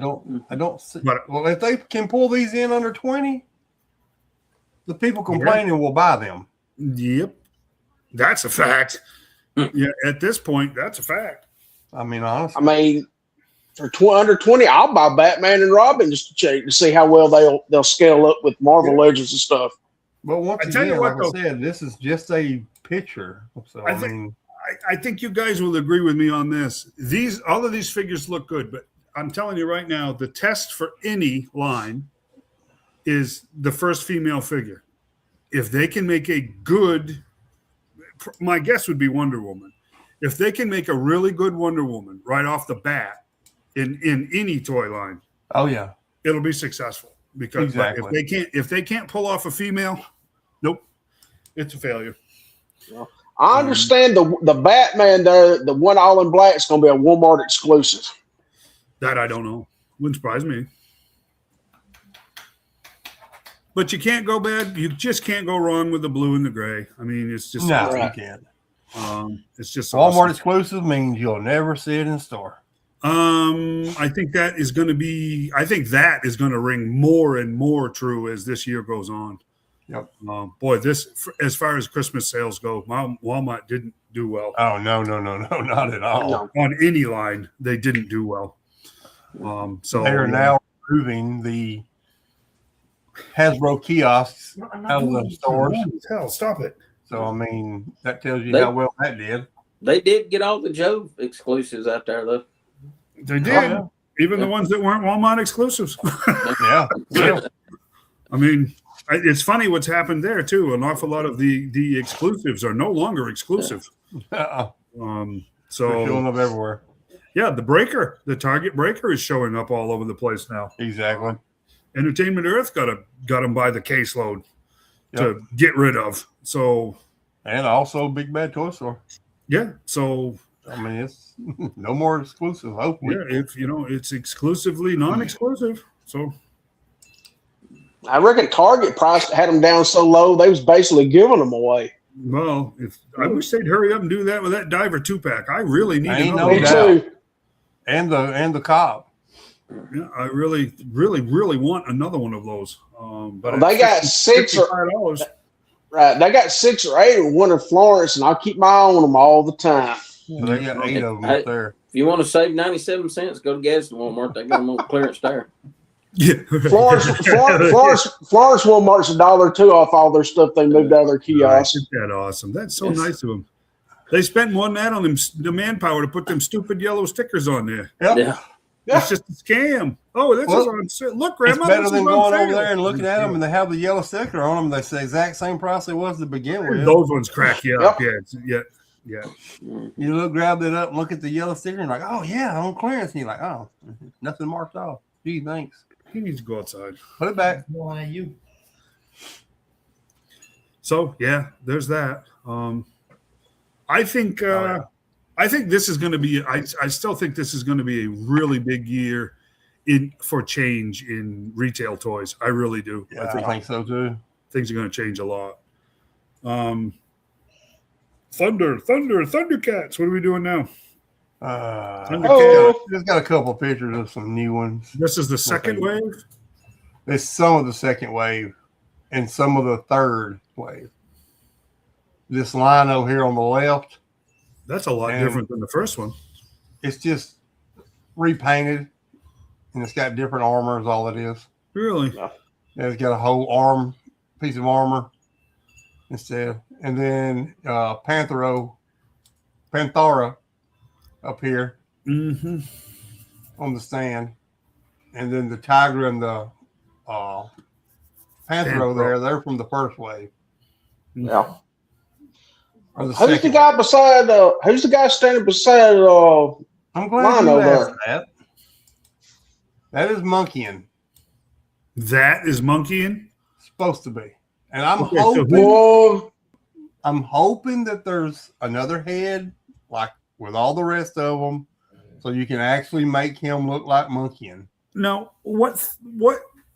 don't see. But, well, if they can pull these in under 20, the people complaining will buy them. Yep, that's a fact. Yeah, at this point, that's a fact. I mean, honestly. I mean, for under 20, I'll buy Batman and Robin just to check to see how well they'll scale up with Marvel Legends and stuff. But once again, like I said, this is just a picture. So I think you guys will agree with me on this. All of these figures look good, but I'm telling you right now, the test for any line is the first female figure. If they can make a good, my guess would be Wonder Woman. If they can make a really good Wonder Woman right off the bat in any toy line, Oh yeah, it'll be successful. Because exactly. if they can't pull off a female, nope, it's a failure. I understand the Batman, the one all in black, is going to be a Walmart exclusive. That I don't know. Wouldn't surprise me. But you can't go bad. You just can't go wrong with the blue and the gray. I mean, it's just No, Right. you can't. it's just Walmart awesome. exclusive means you'll never see it in store. I think that is going to be. I think that is going to ring more and more true as this year goes on. Yep. Boy, as far as Christmas sales go, Walmart didn't do well. Oh no, not at all. No. On any line, they didn't do well. So They are now removing the Hasbro kiosks out of the stores. Hell, stop it. So I mean, that tells you how well that did. They did get all the Joe exclusives out there, though. They did. yeah. Even the ones that weren't Walmart exclusives. Yeah. I mean, it's funny what's happened there too. An awful lot of the exclusives are no longer exclusive. They're showing So up everywhere. yeah, the Target breaker is showing up all over the place now. Exactly. Entertainment Earth got them by the caseload to get rid of. So And also Big Bad Toy Store. yeah, so I mean, it's no more exclusive. Hopefully. yeah, if it's exclusively non-exclusive. So I reckon Target price had them down so low they was basically giving them away. well, if I wish they'd hurry up and do that with that Diver 2-pack. I really need Ain't another no Me one. doubt. too. And the Cobb. Yeah, I really, really, really want another one of those. But They got six or $55. right. They got 6 or 8 of one in Florence, and I keep my eye on them all the time. So they got 8 of them Hey. up there. If you want to save 97 cents, go to Gadsden Walmart. They got them on clearance there. Yeah, Florence Walmart's $1 off all their stuff they moved out of their kiosks. Isn't that awesome? That's so Yes. nice of them. They spent more than that on them, the manpower to put them stupid yellow stickers on there. Yep. Yeah. It's just a scam. Oh, this is Well, on sale. Look, It's Grandma, better this than is on going over sale. there and looking at them and they have the yellow sticker on them. They say the exact same price it was to begin with. Those ones crack you up. Yeah. You look, grab that up and look at the yellow sticker and like, oh yeah, on clearance. And you're like, oh, nothing marked off. Gee, thanks. He needs to go outside. Put it back. Why you? So yeah, there's that. I think this is going to be. I still think this is going to be a really big year for change in retail toys. I really do. Yeah, I think so too. Things are going to change a lot. Thundercats. What are we doing now? Thundercats. Just got a couple pictures of some new ones. This is the second wave. There's some of the second wave and some of the third wave. This lino here on the left, That's a lot different than the first one. it's just repainted and it's got different armor is all it is. Really? And it's got a whole piece of armor instead. And then Panthera up here on the stand. And then the Tiger and the Panthera there, they're from the first wave. Yeah. Or the Who's the second guy wave. beside? Who's the guy standing beside? I'm glad Lino you asked there? that. That is monkeying. That is monkeying. Supposed to be. And I'm Okay, so Whoa! I'm hoping that there's another head like with all the rest of them, so you can actually make him look like monkeying. Now,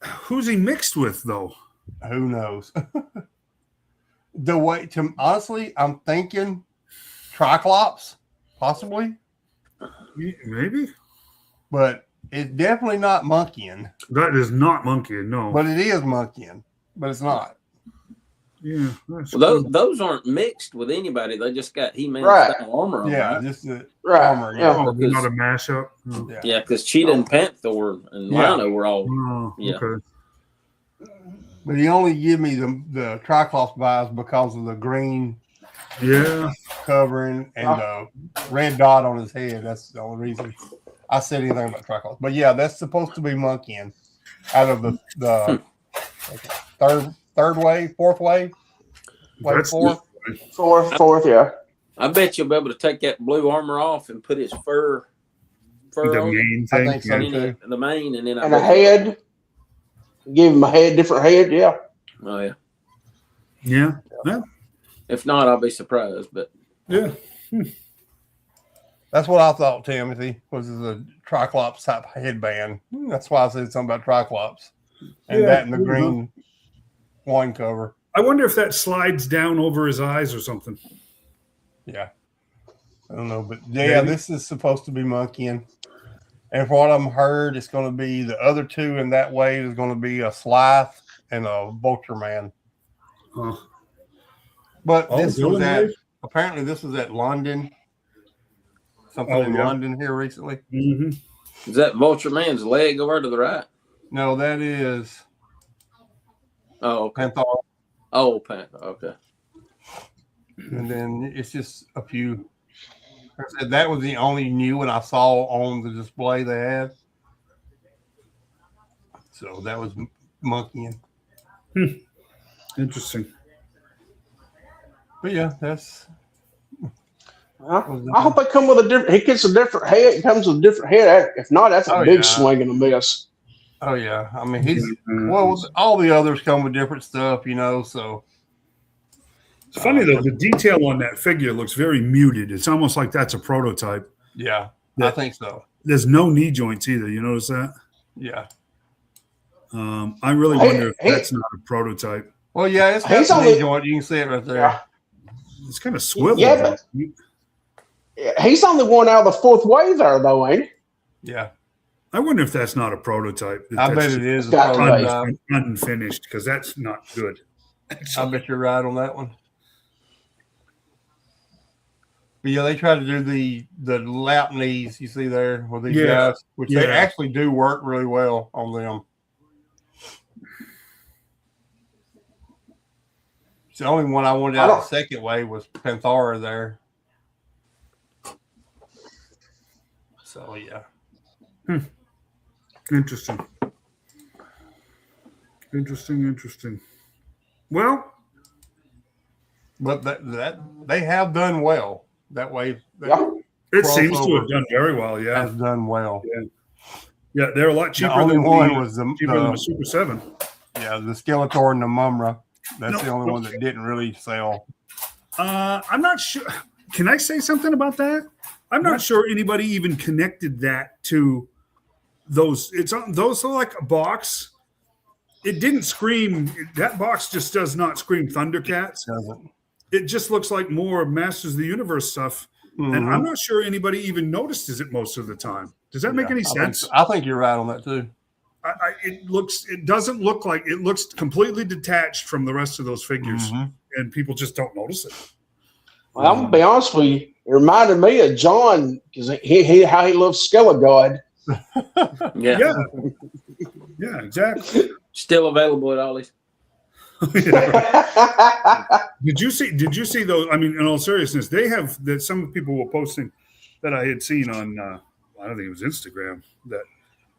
who's he mixed with though? Who knows? Honestly, I'm thinking Triclops, possibly, Maybe but it's definitely not monkeying. that is not monkeying. No, But it is monkeying, but it's not. yeah, that's Well, cool. those aren't mixed with anybody. They just got He-Man Right. style armor on. Yeah, Right? just the Right. armor. Yeah. Oh, they're not a mashup. Oh, Yeah. Yeah, because Cheetah and Panther and Yeah. Lino were all. Oh, Yeah. okay. But he only give me the Triclops vibes because of the green Yeah. covering and the red dot on his head. That's the only reason I said anything about triclops. But yeah, that's supposed to be monkeying out of the third wave, fourth wave, wave That's four. Fourth, yeah. I bet you'll be able to take that blue armor off and put his fur the on main I thing. think so and too. then the mane, and then And a head. Give him a different head, yeah. Oh yeah. Yeah. If not, I'll be surprised. But Yeah. That's what I thought, Timothy, was a triclops type headband. That's why I said something about triclops. And Yeah, that and the green wine cover. I wonder if that slides down over his eyes or something. Yeah. I don't know. But yeah, this is supposed to be monkeying. And from what I've heard, it's going to be the other two in that wave is going to be a Slythe and a Vulture Man. Huh. But this was wave? apparently this was at London. Something in London here recently. Mm-hmm. is that Vulture Man's leg over to the right? No, that is Oh, okay. Panther. Oh, Panther. Okay. And then it's just a few. Like I said, that was the only new one I saw on the display they had. So that was monkeying. Interesting. But yeah, that's. I hope they come with a different. He gets a different head. It comes with a different head. If not, that's a big swing and a miss. Oh yeah, I mean he's well. All the others come with different stuff, So It's funny though. The detail on that figure looks very muted. It's almost like that's a prototype. Yeah, I think so. There's no knee joints either. You notice that? Yeah. I really wonder if that's not a prototype. Well, yeah, it's got some knee joint. You can see it right there. Yeah. It's kind of swiveled. Yeah, but he's only one out of the fourth wave there, though, ain't he? Yeah. I wonder if that's not a prototype. I bet it is a prototype. Unfinished, because that's not good. I bet you're right on that one. But yeah, they try to do the lap knees you see there with these guys, which they actually do work really well on them. It's the only one I wanted out of the second wave was Panthera there. So yeah. Interesting. Interesting. Well, but that they have done well. That wave. It seems to have done very well. Yeah, has done well. Yeah, they're a lot cheaper. The only one was cheaper than the Super 7. Yeah, the Skeletor and the Mumra. That's the only one that didn't really sell. I'm not sure. Can I say something about that? I'm not sure anybody even connected that to those. Those are like a box. It didn't scream. That box just does not scream Thundercats. It just looks like more Masters of the Universe stuff. Mm-hmm. And I'm not sure anybody even notices it most of the time. Does that make any sense? I think you're right on that too. It doesn't look like it looks completely detached from the rest of those figures, and people just don't notice it. Well, I'm gonna be honest with you. It reminded me of John because how he loves Skelegod. Yeah, exactly. Still available at Ollie's. Did you see those? I mean, in all seriousness, they have that. Some people were posting that I had seen on I don't think it was Instagram, that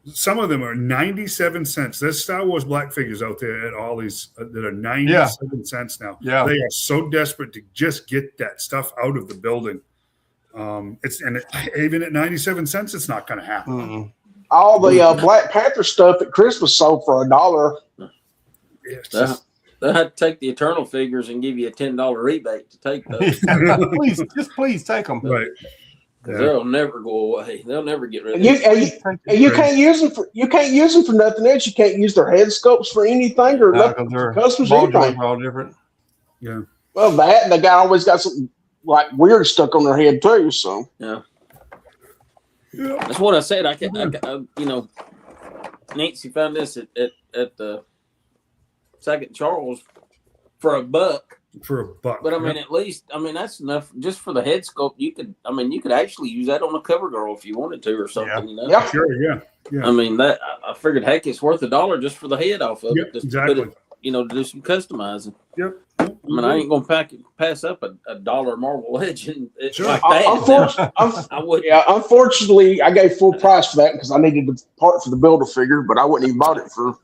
some of them are 97 cents. There's Star Wars black figures out there at Ollie's that are 97 cents now. Yeah, they are so desperate to just get that stuff out of the building. Even at 97 cents, it's not going to happen. Mm-mm. All the Black Panther stuff at Christmas sold for $1. They'll have to take the Eternal figures and give you a $10 rebate to take those. please take them. Right. They'll never go away. They'll never get rid of them. You can't use them for nothing else. You can't use their head sculpts for anything or nothing. Customs anything. Are all different. Yeah. Well, that and the guy always got something like weird stuck on their head too. So yeah. That's what I said. I Nancy found this at the Second Charles for $1. But I mean, at least, that's enough just for the head sculpt. You could actually use that on a cover girl if you wanted to or something. Yeah. Sure. Yeah. I mean, that I figured, heck, it's worth $1 just for the head off of it. Just exactly. to put it, to do some customizing. Yep. I mean, I ain't gonna pass up a dollar Marvel Legend Sure. like that. I would. Yeah, unfortunately, I gave full price for that because I needed the part for the Build-A-Figure, but I wouldn't even bought it for.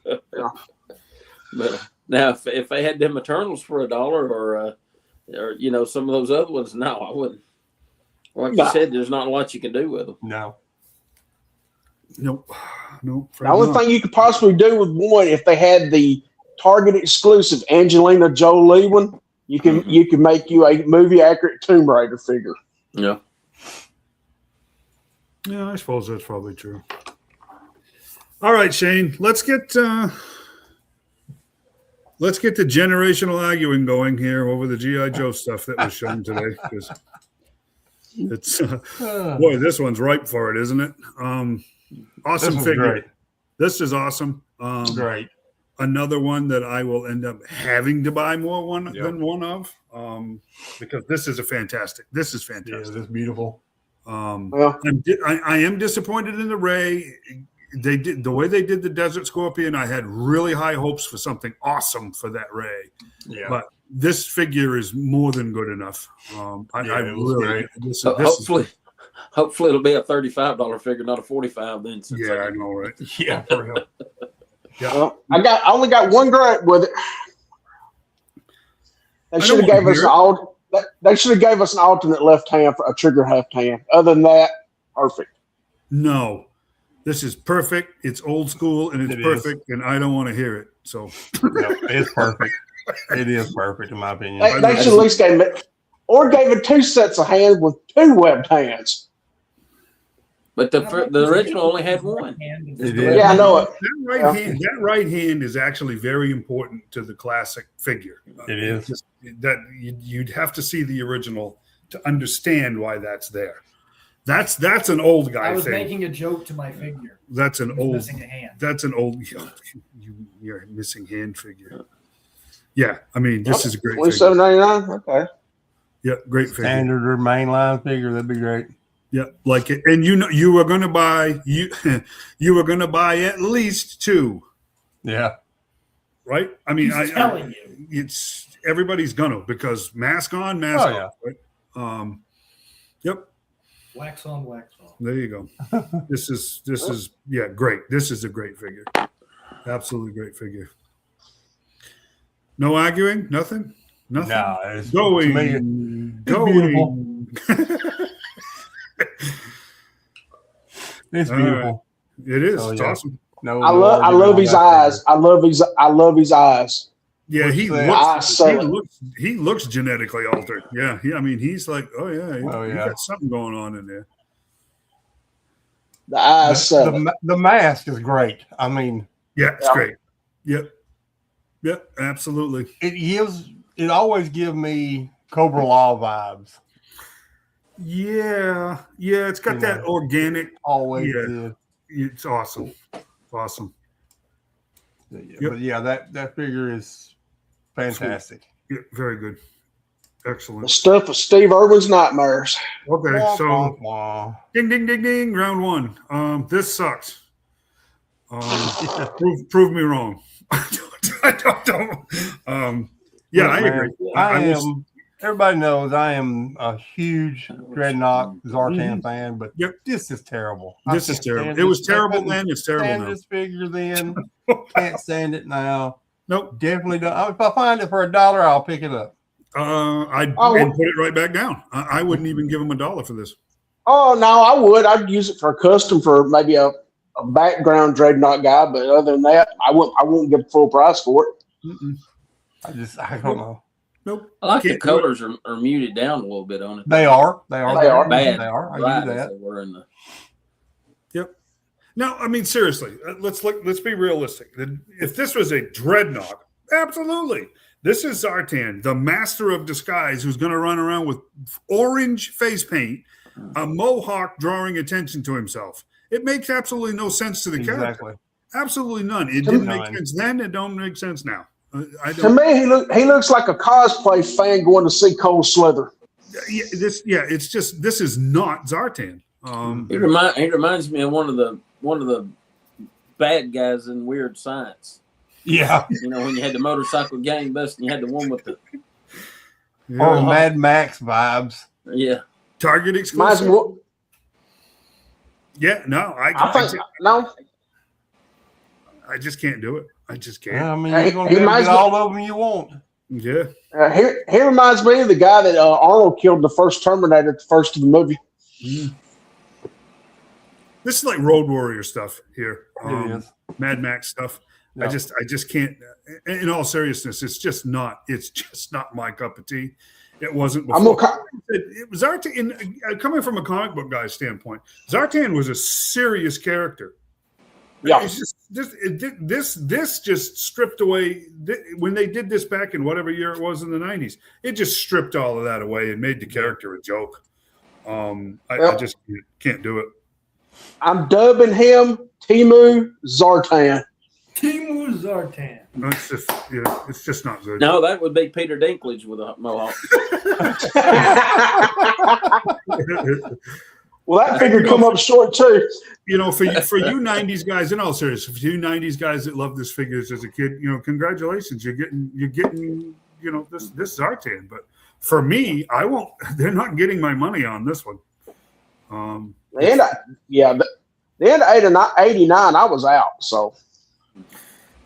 But now, if they had them Eternals for $1 or some of those other ones, no, I wouldn't. Like you said, there's not a lot you can do with them. No. Nope. The only thing you could possibly do with one, if they had the Target exclusive Angelina Jolie one, you can make you a movie accurate Tomb Raider figure. Yeah. Yeah, I suppose that's probably true. All right, Shane, let's get the generational arguing going here over the G.I. Joe stuff that was shown today. Because it's boy, this one's ripe for it, isn't it? Awesome figure. Great. This is awesome. Great. Another one that I will end up having to buy more than one of, because this is fantastic. This is fantastic. Yeah, this is beautiful. I am disappointed in the Ray. They did the way they did the Desert Scorpion. I had really high hopes for something awesome for that Ray. Yeah, but this figure is more than good enough. Hopefully it'll be a $35 figure, not a $45. Then, I know, right? Yeah, for real. Yeah, I only got one gripe with it. They should have gave us They should have gave us an alternate left hand for a trigger left hand. Other than that, perfect. No, this is perfect. It's old school and it's perfect, and I don't want to hear it. So it's perfect. It is perfect in my opinion. They should at least gave it 2 sets of hands with 2 webbed hands. But the original only had one. Yeah, I know it. That right hand is actually very important to the classic figure. It is. That you'd have to see the original to understand why that's there. That's an old guy thing. I was making a joke to my figure. That's an old. Missing a hand. That's an old. You're missing hand figure. Yeah, I mean this is a great. $27.99. Okay. Yeah, great figure. Standard or mainline figure, that'd be great. Yeah, like it, and you were going to buy you were going to buy at least 2. Yeah, right. I mean, you, it's everybody's gonna because mask on, mask off. Right? Yep. Wax on, wax off. There you go. This is great. This is a great figure. Absolutely great figure. No arguing. Nothing. No, it's going. It's beautiful. It is. It's awesome. No, I love his eyes. I love his eyes. Yeah, he looks genetically altered. Yeah, I mean, he's like, he got something going on in there. The eyes. The mask is great. I mean, it's great. Yep, absolutely. It always gives me Cobra Law vibes. Yeah, it's got that organic. Always did. It's awesome. Awesome. But that figure is fantastic. Yeah, very good. Excellent. The stuff of Steve Irwin's nightmares. Okay, so ding, ding, ding, ding. Round 1. This sucks. Prove me wrong. I don't. I agree. Everybody knows I am a huge Dreadnought Zartan fan, but this is terrible. This is terrible. It was terrible then. It's terrible now. This figure then. Can't stand it now. Nope. Definitely don't. If I find it for $1, I'll pick it up. I'd put it right back down. I wouldn't even give him $1 for this. Oh no, I would. I'd use it for a custom for maybe a background Dreadnought guy, but other than that, I wouldn't get full price for it. Mm-mm. I don't know. Nope. I like the colors are muted down a little bit on it. They are. Bad. They are. I use that. They were in the. Yep. No, I mean seriously. Let's be realistic. If this was a Dreadnought, absolutely. This is Zartan, the master of disguise, who's going to run around with orange face paint, a mohawk drawing attention to himself. It makes absolutely no sense to the character. Absolutely none. It didn't make sense then. It don't make sense now. To me, he looks like a cosplay fan going to see Cole Slither. It's just this is not Zartan. He reminds me of one of the bad guys in Weird Science. Yeah, when you had the motorcycle gang bust and you had the one with the Or Mad Max vibes. Yeah. Target exclusive. Yeah, no, I just can't do it. I just can't. I mean, you're going to get all of them you want. Yeah. He reminds me of the guy that Arnold killed in the first Terminator, the first of the movie. This is like Road Warrior stuff here. It is. Mad Max stuff. Yeah. I just can't. In all seriousness, it's just not my cup of tea. It wasn't before. It was Zartan. Coming from a comic book guy's standpoint, Zartan was a serious character. Yeah, it's just this just stripped away when they did this back in whatever year it was in the 90s. It just stripped all of that away and made the character a joke. I just can't do it. I'm dubbing him Timu Zartan. Timu Zartan. It's just not good. No, that would be Peter Dinklage with a mohawk. Well, that figure come up short too. You know, for you 90s guys, in all seriousness, for you 90s guys that loved this figures as a kid, you know, congratulations. You're getting, you know, this Zartan. But for me, I won't. They're not getting my money on this one. The end of 89, I was out. So.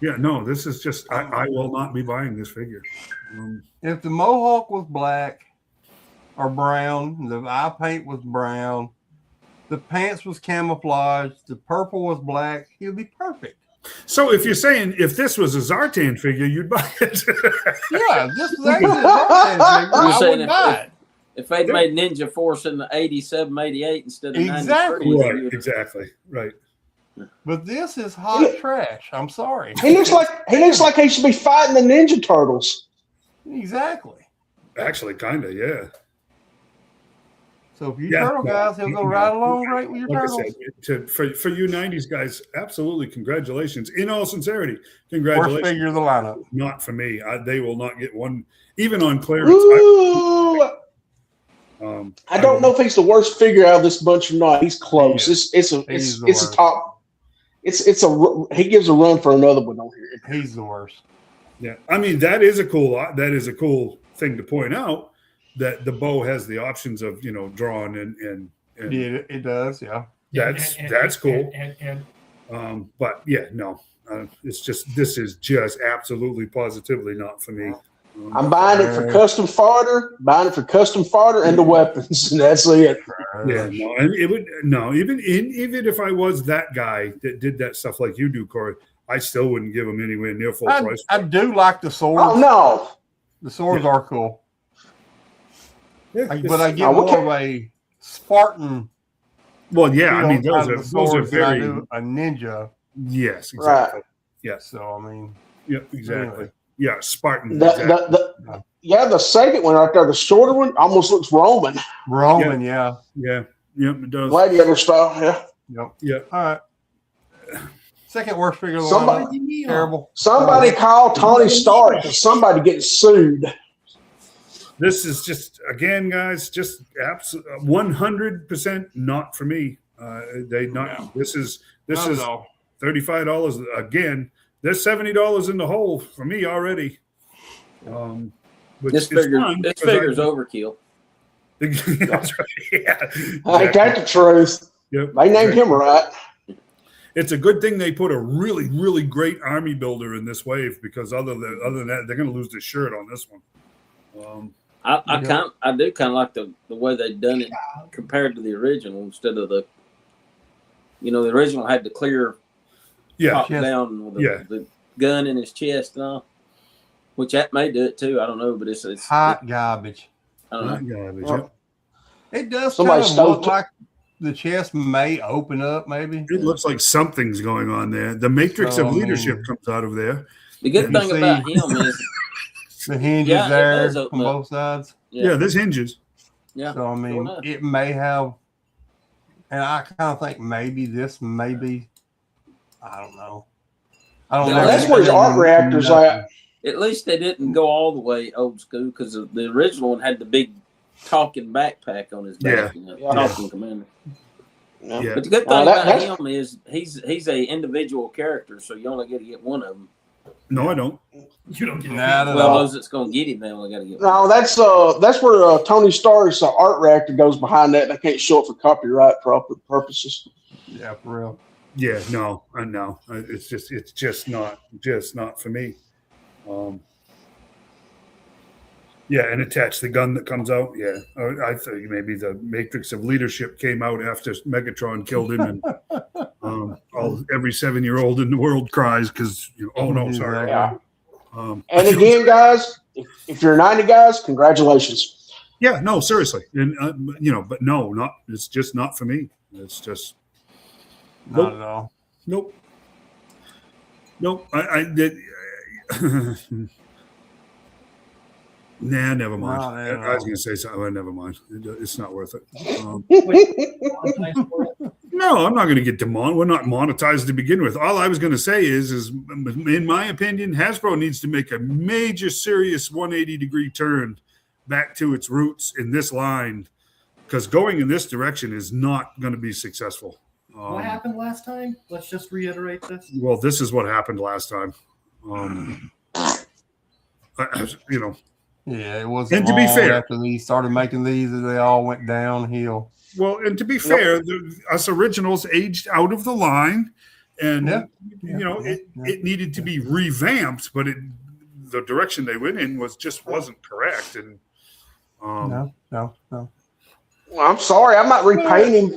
Yeah, no, this is just. I will not be buying this figure. If the mohawk was black or brown, the eye paint was brown, the pants was camouflage, the purple was black, he'd be perfect. So if you're saying if this was a Zartan figure, you'd buy it. Yeah, this was actually a Zartan figure. I would buy it. If they'd made Ninja Force in the 87, 88 instead of 93. Right, exactly. Right. But this is hot trash. I'm sorry. He looks like he should be fighting the Ninja Turtles. Exactly. Actually, kind of, yeah. So if you turtle guys, he'll go right along great with your turtles. I said, for you 90s guys, absolutely congratulations. In all sincerity, congratulations. Worst figure of the lineup. Not for me. They will not get one, even on clearance. I don't know if he's the worst figure out of this bunch or not. He's close. It's a top. He gives a run for another one on here. He's the worst. Yeah, I mean that is a cool thing to point out that the bow has the options of drawing and yeah, it does. Yeah, that's cool. But yeah, no, it's just this is just absolutely positively not for me. I'm buying it for custom fodder, and the weapons, and that's it. Yeah, no, and it would even if I was that guy that did that stuff like you do, Corey, I still wouldn't give him anywhere near full price. I do like the swords. Oh no, the swords are cool. Yeah, but I get more of a Spartan. Well, yeah, I mean those are very a ninja. Yes, exactly. Right. Yes. So I mean, yeah, exactly. Anyway. Yeah, Spartan. The second one right there, the shorter one, almost looks Roman. Yeah, it does. Gladiator style, yeah. Yep. Yeah. All right. Second worst figure of the lineup. Terrible. Somebody call Tony Stark because somebody getting sued. This is just, again, guys, just 100% not for me. This is $35 again. There's $70 in the hole for me already. This figure's overkill. That's right. Yeah, Ain't that the truth? Yep. They named him right. It's a good thing they put a really, really great army builder in this wave because other than that, they're going to lose the shirt on this one. I do kind of like the way they've done it compared to the original instead of the original had the clear top down with the gun in his chest and all, which that may do it too. I don't know, but it's hot garbage. I don't know. Garbage. It does kind of look like the chest may open up. Maybe it looks like something's going on there. The matrix of leadership comes out of there. The good thing about him is the hinges there on both sides. Yeah, there's hinges. Yeah. So I mean, it may have, and I kind of think maybe this may be. I don't know. That's where his art reactor's at. At least they didn't go all the way old school because the original one had the big talking backpack on his back. Talking commander. Yeah. But the good thing about him is he's a individual character, so you only get to get one of them. No, I don't. You don't get well, those that's gonna get him, they only got to get. No, that's where Tony Stark's art reactor goes behind that. They can't show it for copyright purposes. Yeah, for real. Yeah, no, it's just not for me. Yeah, and attach the gun that comes out. Yeah, I think maybe the Matrix of Leadership came out after Megatron killed him, and every 7-year-old in the world cries because oh no, sorry. Yeah. And again, guys, if you're 90 guys, congratulations. Yeah, no, seriously, and but no, not it's just not for me. It's just not at all. Nope. I did. Nah, never mind. I was going to say something. Well, never mind. It's not worth it. No, I'm not going to get we're not monetized to begin with. All I was going to say is, in my opinion, Hasbro needs to make a major, serious 180-degree turn back to its roots in this line, because going in this direction is not going to be successful. What happened last time? Let's just reiterate this. Well, this is what happened last time. Yeah, it wasn't. And to be fair, after they started making these, they all went downhill. Well, and to be fair, us originals aged out of the line, and it needed to be revamped, but the direction they went in wasn't correct. And no. Well, I'm sorry, I might repaint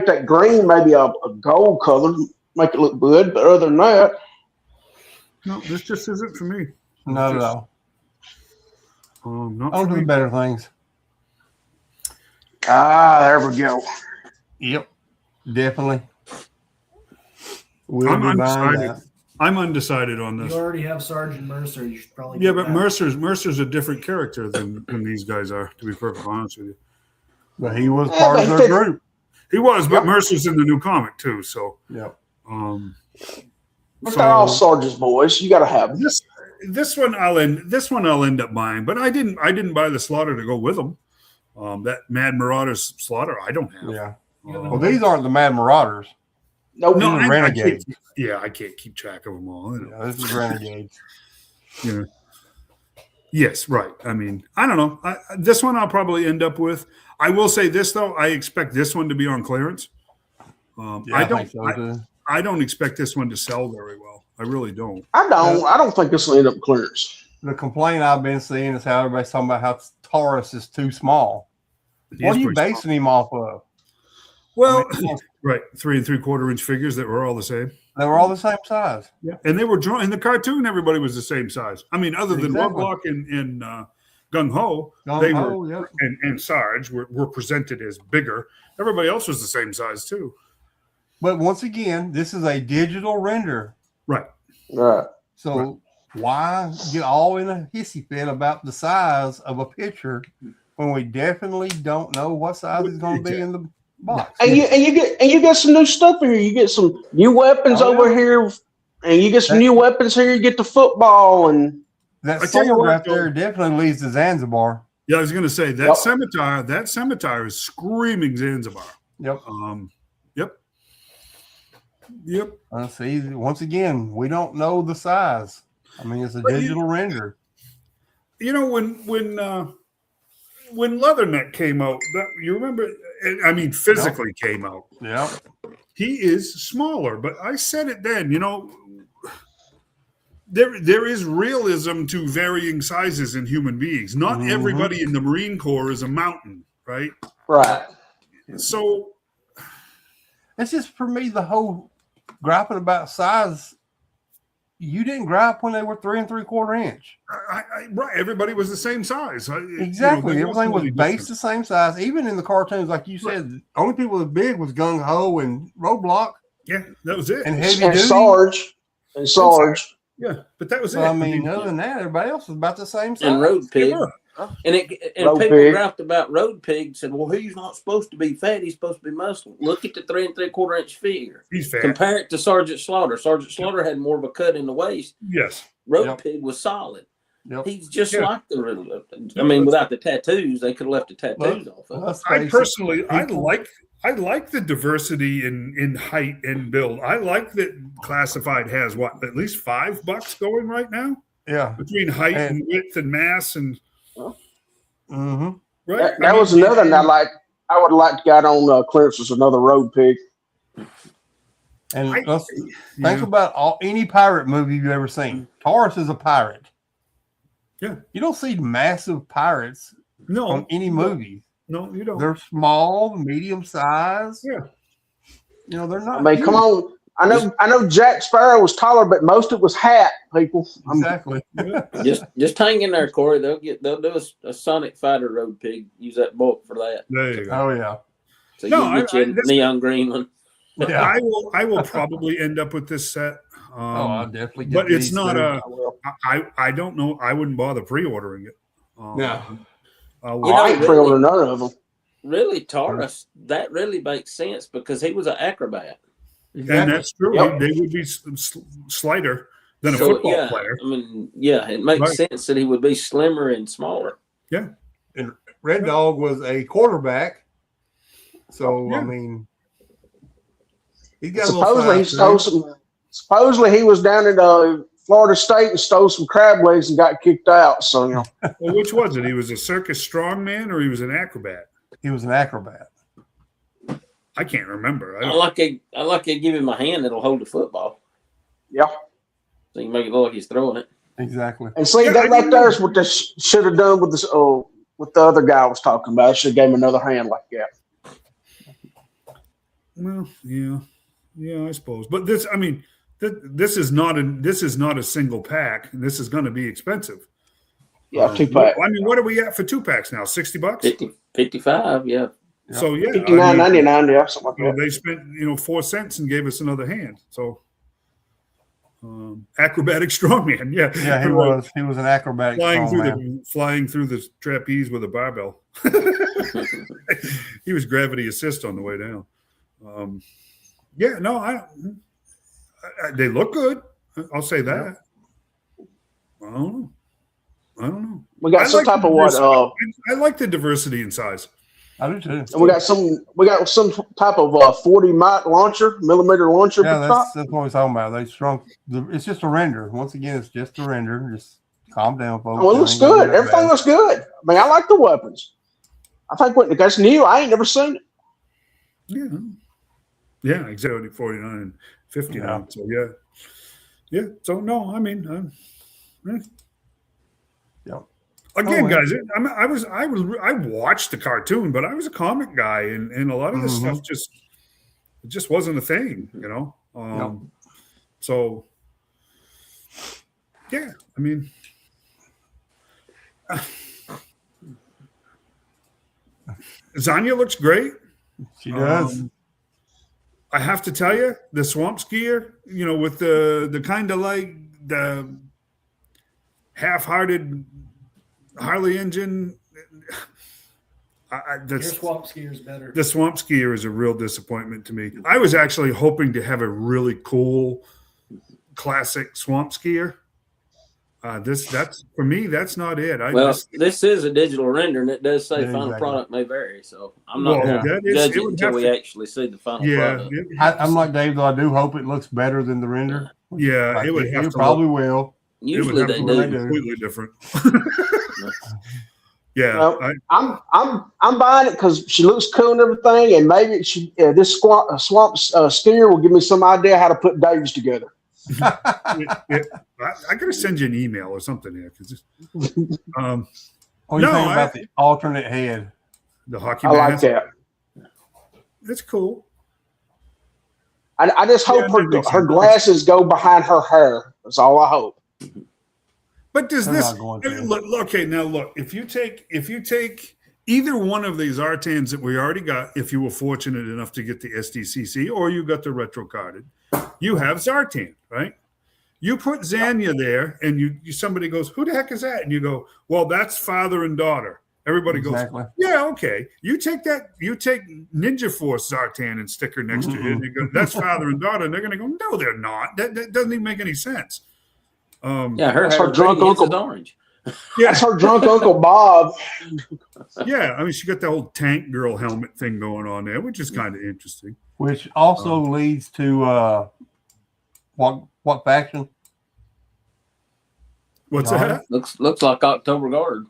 that green, maybe a gold color, make it look good. But other than that, no, this just isn't for me. Not at all. I'll do better things. There we go. Yep, definitely. I'm undecided on this. You already have Sergeant Mercer. You should probably. Yeah, but Mercer's a different character than these guys are. To be perfectly honest with you. But he was part of their group. He was, but Mercer's in the new comic too. So. Yep. But they're all Sergeant's boys. You got to have them. This one I'll end up buying, but I didn't buy the Slaughter to go with them. That Mad Marauders Slaughter I don't have. Yeah. Well, these aren't the Mad Marauders. No, Renegades. I can't keep track of them all. Yeah, this is Renegades. Yeah. Yes, right. I mean, I don't know. This one I'll probably end up with. I will say this though. I expect this one to be on clearance. I don't expect this one to sell very well. I really don't. I don't think this will end up clearance. The complaint I've been seeing is how everybody's talking about how Taurus is too small. What are you basing him off of? Well, right, 3 3/4-inch figures that were all the same. They were all the same size. Yeah, and they were drawn in the cartoon. Everybody was the same size. I mean, other than Warlock and Gung Ho, and Sarge were presented as bigger. Everybody else was the same size too. But once again, this is a digital render. Right. So why get all in a hissy fit about the size of a picture when we definitely don't know what size it's going to be in the box? And you get some new stuff in here. You get some new weapons over here, and you get some new weapons here. You get the football and that sword right there definitely leads to Zanzibar. Yeah, I was going to say that scimitar. That scimitar is screaming Zanzibar. Yep. Yep. See, once again, we don't know the size. I mean, it's a digital render. You know, when Leatherneck came out, you remember? I mean, physically came out. Yeah. He is smaller, but I said it then. You know, there is realism to varying sizes in human beings. Not everybody in the Marine Corps is a mountain, right? Right. So it's just for me the whole griping about size. You didn't gripe when they were 3 3/4 inch. Right, everybody was the same size. Exactly, everything was based the same size. Even in the cartoons, like you said, the only people that big was Gung Ho and Roadblock. Yeah, that was it. And Heavy Duty. Sarge. Yeah, but that was it. I mean, other than that, everybody else was about the same size. And Road Pig. And people griped about Road Pig and said, well, he's not supposed to be fat. He's supposed to be muscle. Look at the 3 3/4 inch figure. He's fat. Compare it to Sergeant Slaughter. Sergeant Slaughter had more of a cut in the waist. Yes. Road Pig was solid. Yep. He's just like the. I mean, without the tattoos, they could have left the tattoos off of. I personally, I like the diversity in height and build. I like that Classified has at least 5 bucks going right now. Yeah, between height and width and mass and. Right. That was another one I would like to get on clearance was another road pig. And think about any pirate movie you've ever seen. Taurus is a pirate. Yeah. You don't see massive pirates on any movie. No, you don't. They're small, medium size. Yeah. They're not. I mean, come on. I know Jack Sparrow was taller, but most of it was hat, people. Exactly. just hang in there, Corey. They'll do a Sonic Fighter road pig. Use that bulk for that. There you go. Oh yeah. So you get you a neon green one. Yeah. I will probably end up with this set. I'll definitely get but it's not I don't know. I wouldn't bother pre-ordering it. No. I ain't pre-ordered none of them. Really, Taurus, that really makes sense because he was an acrobat. Exactly. And that's true. Yep. They would be slighter than a football player. I mean, it makes sense that he would be slimmer and smaller. Yeah. And Red Dog was a quarterback. So, I mean, he got supposedly he was down in Florida State and stole some crab legs and got kicked out. So, Well, which was it? He was a circus strongman or he was an acrobat? He was an acrobat. I can't remember. I like to give him a hand that'll hold the football. Yeah. So you can make it look like he's throwing it. Exactly. And see, that right there is what they should have done with this. What the other guy was talking about. I should have gave him another hand like that. Well, yeah, I suppose. But this, I mean, this is not a single pack. This is going to be expensive. Yeah, 2-pack. I mean, what are we at for 2-packs now? $60? 55, yeah. So yeah, $59.99, yeah, something like that. They spent 4 cents and gave us another hand. So acrobatic strongman, yeah. Yeah, he was. He was an acrobatic flying through the trapeze with a barbell. He was gravity assist on the way down. They look good. I'll say that. I don't know. We got some type of what? I like the diversity in size. I do too. And we got some type of 40 mic launcher, millimeter launcher. Yeah, that's what we're talking about. They shrunk. It's just a render. Once again, it's just a render. Just calm down, folks. Well, it looks good. Everything looks good. I mean, I like the weapons. I think that's new. I ain't never seen it. Yeah, exactly. 49 and 59. Yeah. So yeah. So no, I mean, Again, guys, I watched the cartoon, but I was a comic guy, and a lot of this stuff just wasn't a thing, So, yeah, I mean, Zanya looks great. She does. I have to tell you, the swamp skier, with the kind of like the half-hearted Harley engine. Your swamp skier is better. The swamp skier is a real disappointment to me. I was actually hoping to have a really cool classic swamp skier. That's for me. That's not it. This is a digital render, and it does say final product may vary. So I'm not going to judge it until we actually see the final product. I'm like Dave, though. I do hope it looks better than the render. Yeah, it would have to. Probably will. Usually they do. Completely different. I'm buying it because she looks cool and everything, and maybe this swamp skier will give me some idea how to put Daves together. I gotta send you an email or something here. You think about the alternate head? The hockey. I like that. That's cool. I just hope her glasses go behind her hair. That's all I hope. But does this look? Okay, now look. If you take either one of these Artans that we already got, if you were fortunate enough to get the SDCC or you got the retro carded, you have Zartan, right? You put Zanya there, and somebody goes, "Who the heck is that?" And you go, "Well, that's father and daughter." Everybody goes, "Yeah, okay." You take Ninja Force Zartan and stick her next to it, and you go, "That's father and daughter," and they're going to go, "No, they're not. That doesn't even make any sense." Her hair drunk uncle orange. That's her drunk Uncle Bob. Yeah, I mean, she got the whole tank girl helmet thing going on there, which is kind of interesting. Which also leads to what faction? What's that? Looks like October Guard.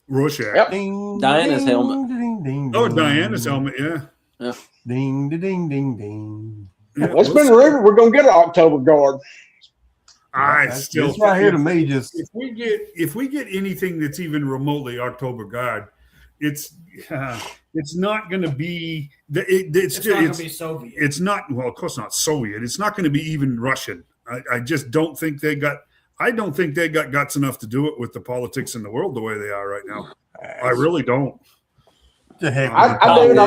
Rorschach. Yep. Ding, Diana's ding, helmet. Ding, ding, Oh, ding. Diana's helmet, yeah. Ding, ding, ding, ding. Yeah, It's been rumored we're gonna get an October Guard. I That's still it's right here to me. Just if we get anything that's even remotely October Guard, it's not going to be it's It's not going to be Soviet. It's not, well, of course not Soviet. It's not going to be even Russian. I just don't think they got guts enough to do it with the politics in the world the way they are right now. I really don't. the heck. I do.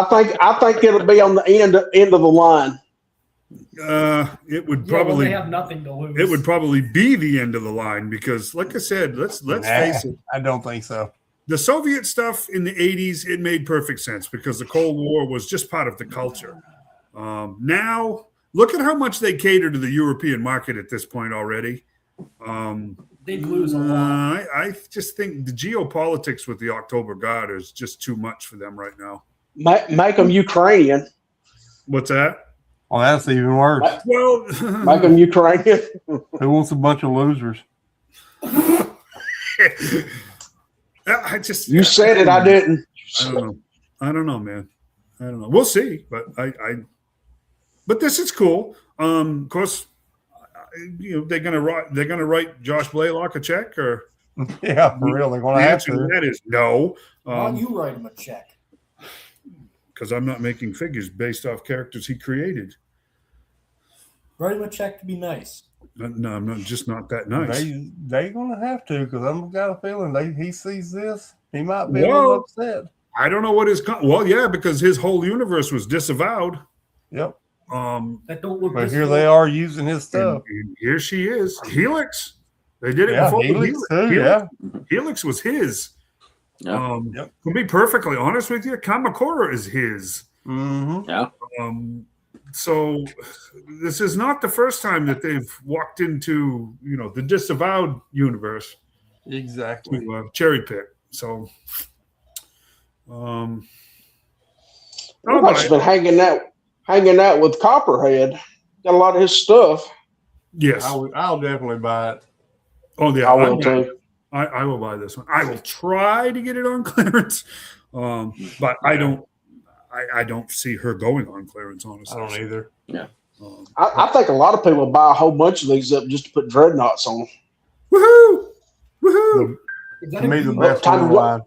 I think it'll be on the end of the line. It would probably they have nothing to lose. It would probably be the end of the line because, like I said, let's face it. I don't think so. The Soviet stuff in the 80s, it made perfect sense because the Cold War was just part of the culture. Now, look at how much they cater to the European market at this point already. They'd lose a lot. I just think the geopolitics with the October Guard is just too much for them right now. Make them Ukrainian. What's that? Oh, that's even worse. Well, Make them Ukrainian. Who wants a bunch of losers? You said it. I didn't. I don't know, man. I don't know. We'll see, but but this is cool. Of course, they're gonna write Josh Blaylock a check, or yeah, for real, they're gonna have to. That is no. Why don't you write him a check? Because I'm not making figures based off characters he created. Write him a check to be nice. No, I'm not that nice. They gonna have to, because I've got a feeling he sees this, he might be a little upset. I don't know what because his whole universe was disavowed. Yep. That don't look. But here they are using his stuff. And here she is, Helix. They did it Yeah, before. Helix too. Yeah. Helix was his. Yeah. To be perfectly honest with you, Kamakura is his. Mm-hmm. Yeah. So this is not the first time that they've walked into, the disavowed universe. Exactly. To cherry pick. So, I've been hanging out with Copperhead. Got a lot of his stuff. Yes, I'll definitely buy it. Oh yeah, I will too. I will buy this one. I will try to get it on clearance, but I don't see her going on clearance. Honestly, I don't either. Yeah, I think a lot of people buy a whole bunch of these up just to put dreadnoughts on them. Woohoo! Woohoo! To me, the best time one.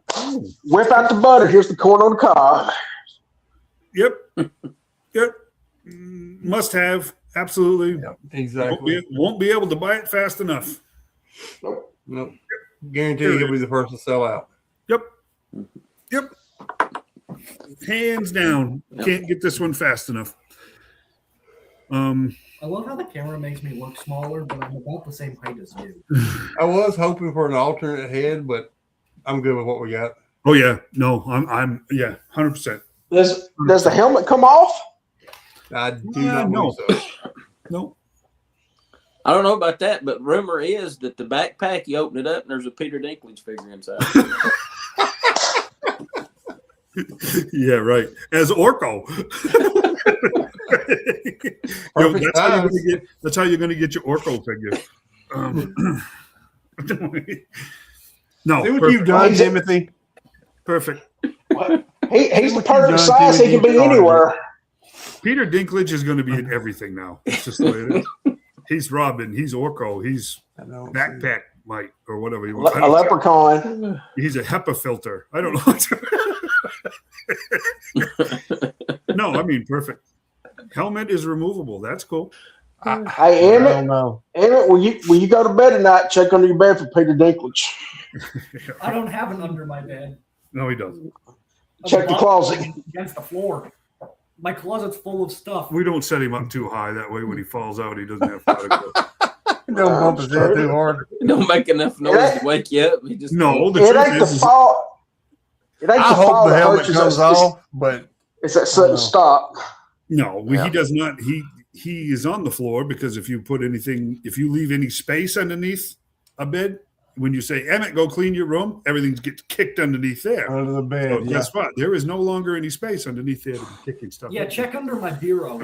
Whip out the butter. Here's the corn on the cob. Yep. Must have. Absolutely. Yep, exactly. Won't be able to buy it fast enough. Nope. Guarantee you'll be the first to sell out. Yep. Hands down. Can't get this one fast enough. I love how the camera makes me look smaller, but I'm about the same height as you. I was hoping for an alternate head, but I'm good with what we got. Oh yeah. No, I'm 100%. Does the helmet come off? I do not know. No. I don't know about that, but rumor is that the backpack, you open it up and there's a Peter Dinklage figure inside. Yeah, right. As Orko. That's how you're going to get your Orko figure. No. See what you've done, Timothy. Perfect. He's the perfect size. He can be anywhere. Peter Dinklage is going to be in everything now. It's just the way it is. He's Robin. He's Orko. He's Backpack Mike or whatever he was. A leprechaun. He's a HEPA filter. I don't know. No, I mean, perfect. Helmet is removable. That's cool. Hey, Emmett. I don't know. Emmett, will you go to bed tonight? Check under your bed for Peter Dinklage. I don't have it under my bed. No, he doesn't. Check the closet. Against the floor. My closet's full of stuff. We don't set him up too high. That way, when he falls out, he doesn't have to go. Don't bump his head too hard. Don't make enough noise to wake you up. He just It ain't the fall. It ain't I the hope fall the that helmet hurts you. comes off, but It's that sudden stop. No, he does not. he is on the floor because if you leave any space underneath a bed, when you say, Emmett, go clean your room, everything gets kicked underneath there. Under the bed. So guess what? There is no longer any space underneath there to be kicking stuff. Yeah, check under my bureau.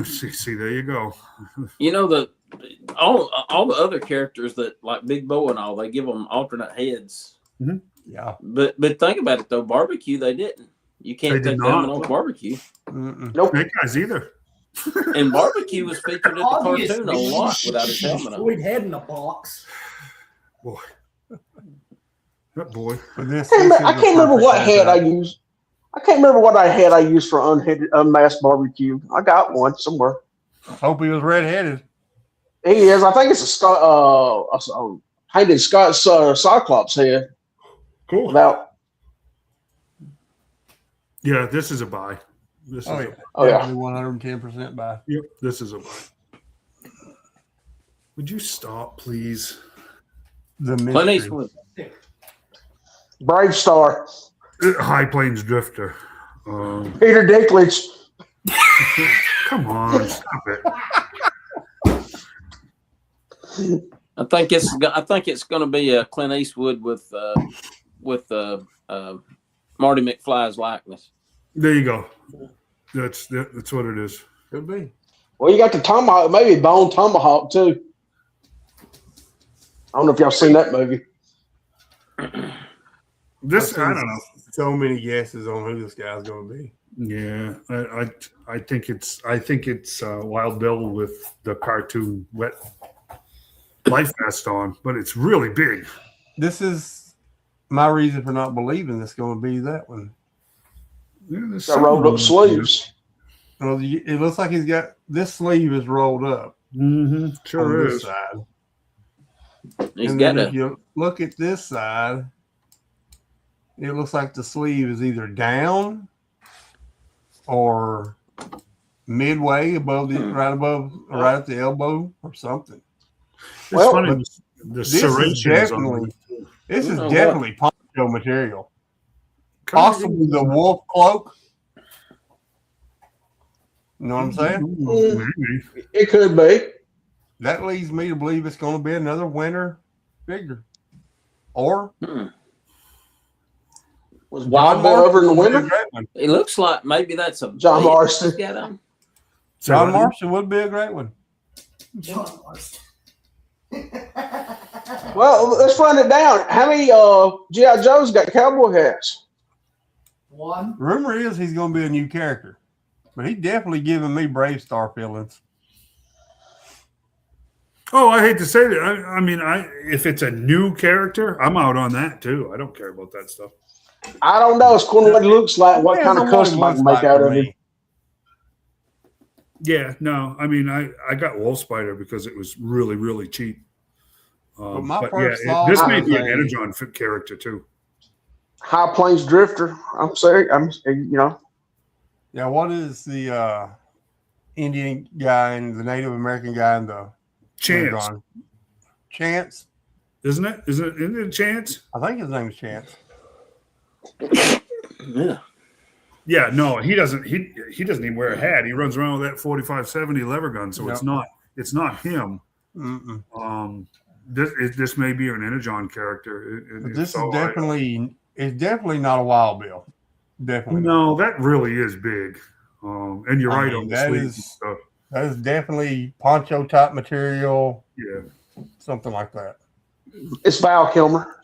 see, there you go. You know, all the other characters that like Big Bo and all, they give them alternate heads. Mm-hmm. Yeah. But think about it though, barbecue they didn't. You can't take that one off barbecue. Nope. Snake Eyes either. And barbecue was featured at the cartoon a lot without his helmet on. Destroyed head in a box. Boy. That boy. I can't remember what head I used. I can't remember what head I used for unmasked barbecue. I got one somewhere. Hope he was red-headed. He is. I think it's a painted Cyclops head. Cool. About. Yeah, this is a buy. This is yeah. 110% buy. Yep, this is a buy. Would you stop, please? The Clint Eastwood. Brave Star. High Plains Drifter. Peter Dinklage. Come on, stop it. I think it's going to be a Clint Eastwood with Marty McFly's likeness. There you go. That's what it is. Could be. Well, you got the Tomahawk, maybe Bone Tomahawk too. I don't know if y'all seen that movie. This I don't know. So many guesses on who this guy's going to be. Yeah, I think it's Wild Bill with the cartoon wet life vest on, but it's really big. This is my reason for not believing it's going to be that one. Yeah, got rolled up sleeves. Well, it looks like he's got this sleeve is rolled up. Mm-hmm. Sure on this is. side. If you look at this side, it looks like the sleeve is either down or midway above right at the elbow or something. It's funny. This is definitely poncho material. Possibly the wolf cloak. You know what I'm saying? Maybe. It could be. That leads me to believe it's going to be another winter figure. Or was Wild Bill over in the winter? It looks like maybe that's a John Marston. John Marston would be a great one. John Marston. Well, let's run it down. How many G.I. Joe's got cowboy hats? One. Rumor is he's going to be a new character, but he's definitely giving me Brave Star feelings. Oh, I hate to say that. I mean, if it's a new character, I'm out on that too. I don't care about that stuff. I don't know. It's cool what it looks like. What kind of custom I can make out of it? Yeah, no. I mean, I got Wolf Spider because it was really, really cheap. But yeah, this may be an Energon character too. High Plains Drifter. I'm sorry. Yeah, what is the Indian guy and the Native American guy and the Chance? Chance, isn't it? Isn't it Chance? I think his name is Chance. Yeah. Yeah, no, he doesn't. He doesn't even wear a hat. He runs around with that 4570 lever gun, so it's not him. Mm-mm. This may be an Energon character. This is definitely not a Wild Bill. Definitely. No, that really is big. And you're right on the sleeves and stuff. That is definitely poncho type material. Yeah, something like that. It's Val Kilmer.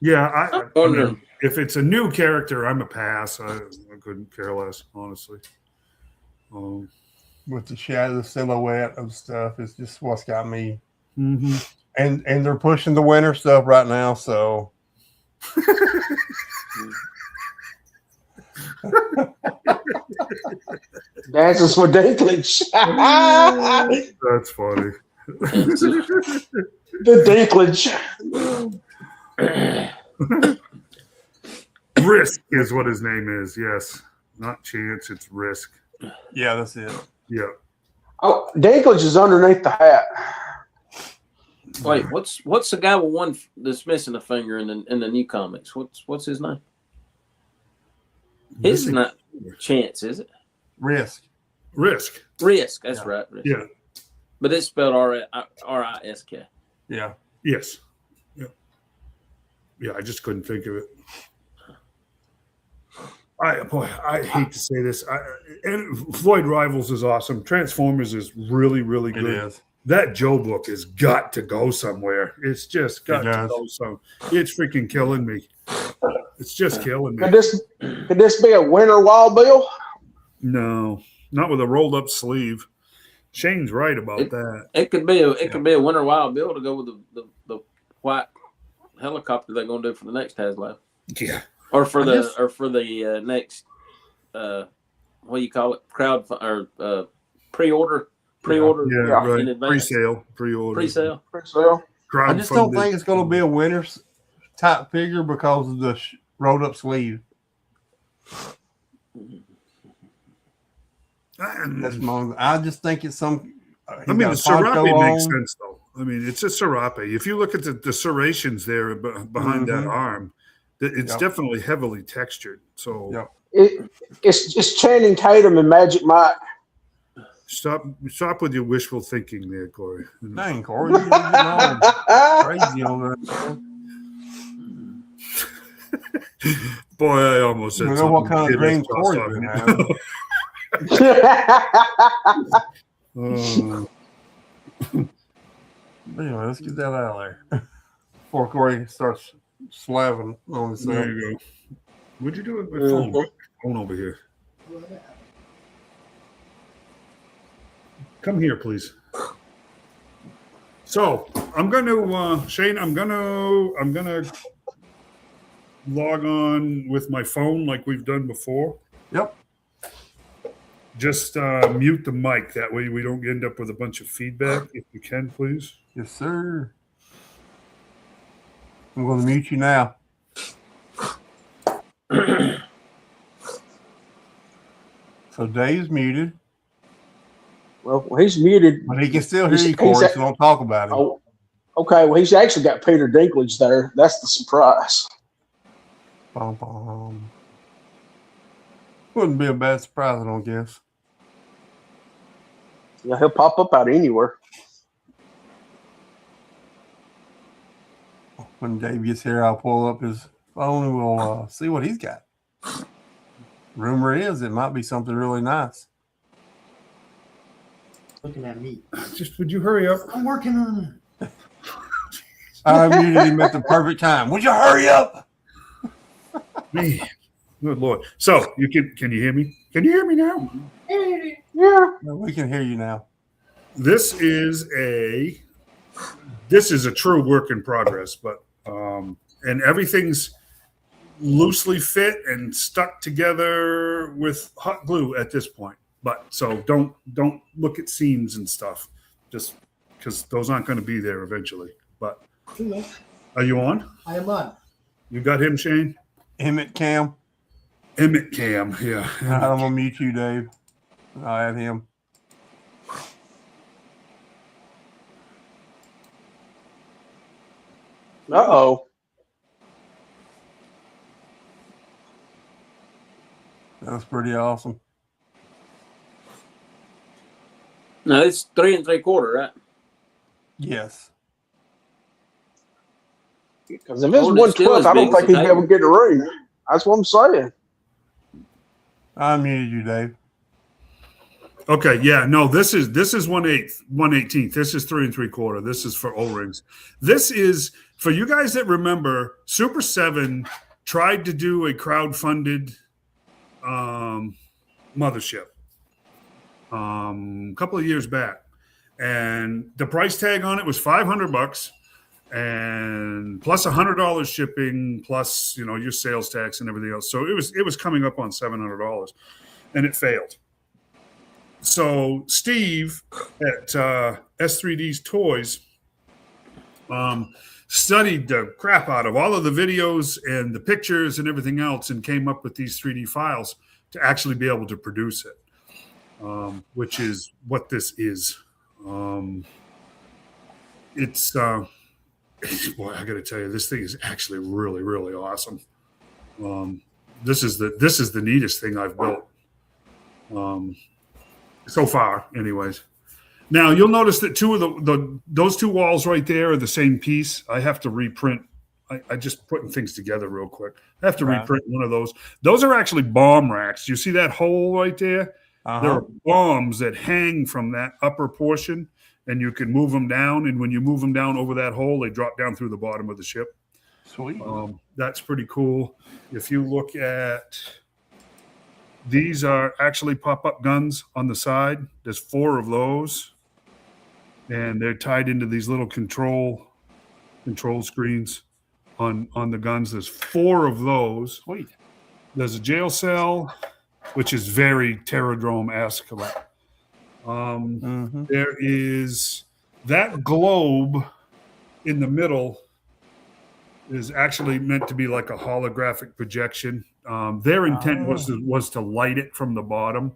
Yeah, I mean, if it's a new character, I'm a pass. I couldn't care less, honestly. With the shadow, the silhouette of stuff is just what's got me. Mm-hmm. And they're pushing the winter stuff right now, so. Dances for Dinklage. That's funny. The Dinklage. Risk is what his name is. Yes, not Chance. It's Risk. Yeah, that's it. Yeah. Oh, Dinklage is underneath the hat. Wait, what's the guy with one that's missing a finger in the new comics? What's his name? His is not chance, is it? Risk. Risk. That's right. Risk. Yeah. But it's spelled R-I-S-K. Yeah. Yes. Yeah. Yeah, I just couldn't think of it. I hate to say this. And Floyd Rivals is awesome. Transformers is really, really good. It is. That Joe book has got to go somewhere. It's just got to go somewhere. It's freaking killing me. It's just killing me. Could this be a winter Wild Bill? No, not with a rolled up sleeve. Shane's right about that. It could be a winter Wild Bill to go with the white helicopter they're going to do for the next HasLab. Yeah. Or for the next what do you call it? Crowd or pre-order right. in advance. Pre-sale. I just don't think it's going to be a winter type figure because of the rolled up sleeve. I just think it's some. I mean, the Serape makes sense though. I mean, it's a Serape. If you look at the serrations there behind that arm, it's definitely heavily textured. So it's Channing Tatum and Magic Mike. Stop with your wishful thinking there, Corey. Dang, Corey, you're crazy on that. Boy, I almost said something. What kind of dreams Corey's been having. Anyway, let's get that out of there before Corey starts slaving on himself. There you go. What'd you do with my phone? Phone over here. Come here, please. So I'm going to Shane. I'm gonna log on with my phone like we've done before. Yep. Just mute the mic. That way we don't end up with a bunch of feedback. If you can, please. Yes, sir. I'm going to mute you now. So Dave's muted. Well, he's muted. But he can still hear you, Corey, so don't talk about it. Oh, okay. Well, he's actually got Peter Dinklage there. That's the surprise. Bum, bum. Wouldn't be a bad surprise, I don't guess. Yeah, he'll pop up out anywhere. When Dave gets here, I'll pull up his phone and we'll see what he's got. Rumor is it might be something really nice. Looking at me. Just would you hurry up? I'm working on it. I muted him at the perfect time. Would you hurry up? Man, good Lord. So you can you hear me? Can you hear me now? Yeah. No, we can hear you now. This is a true work in progress, but and everything's loosely fit and stuck together with hot glue at this point. But so don't look at seams and stuff, just because those aren't going to be there eventually. But are you on? I am on. You got him, Shane? Emmett Cam. Emmett Cam, yeah. I'm gonna mute you, Dave. I'll add him. Uh-oh. That's pretty awesome. No, it's 3 3/4, right? Yes. Because if it's 1/12, I don't think he'd be able to get a ring. That's what I'm saying. I muted you, Dave. Okay, yeah, no, this is 1/18. This is 3 3/4. This is for O-rings. This is for you guys that remember. Super 7 tried to do a crowd-funded mothership a couple of years back, and the price tag on it was $500, and plus $100 shipping, plus your sales tax and everything else. So it was coming up on $700, and it failed. So Steve at S3D's Toys studied the crap out of all of the videos and the pictures and everything else and came up with these 3D files to actually be able to produce it, which is what this is. It's boy, I got to tell you, this thing is actually really, really awesome. This is the neatest thing I've built. so far, anyways. Now you'll notice that two of those two walls right there are the same piece. I have to reprint. I just putting things together real quick. I have to reprint one of those. Those are actually bomb racks. You see that hole right there? There are bombs that hang from that upper portion, and you can move them down. And when you move them down over that hole, they drop down through the bottom of the ship. Sweet. That's pretty cool. If you look at these, are actually pop-up guns on the side. There's 4 of those, and they're tied into these little control screens on the guns. There's 4 of those. Sweet. There's a jail cell, which is very Terradrome-esque. There is that globe in the middle is actually meant to be like a holographic projection. Their intent was to light it from the bottom.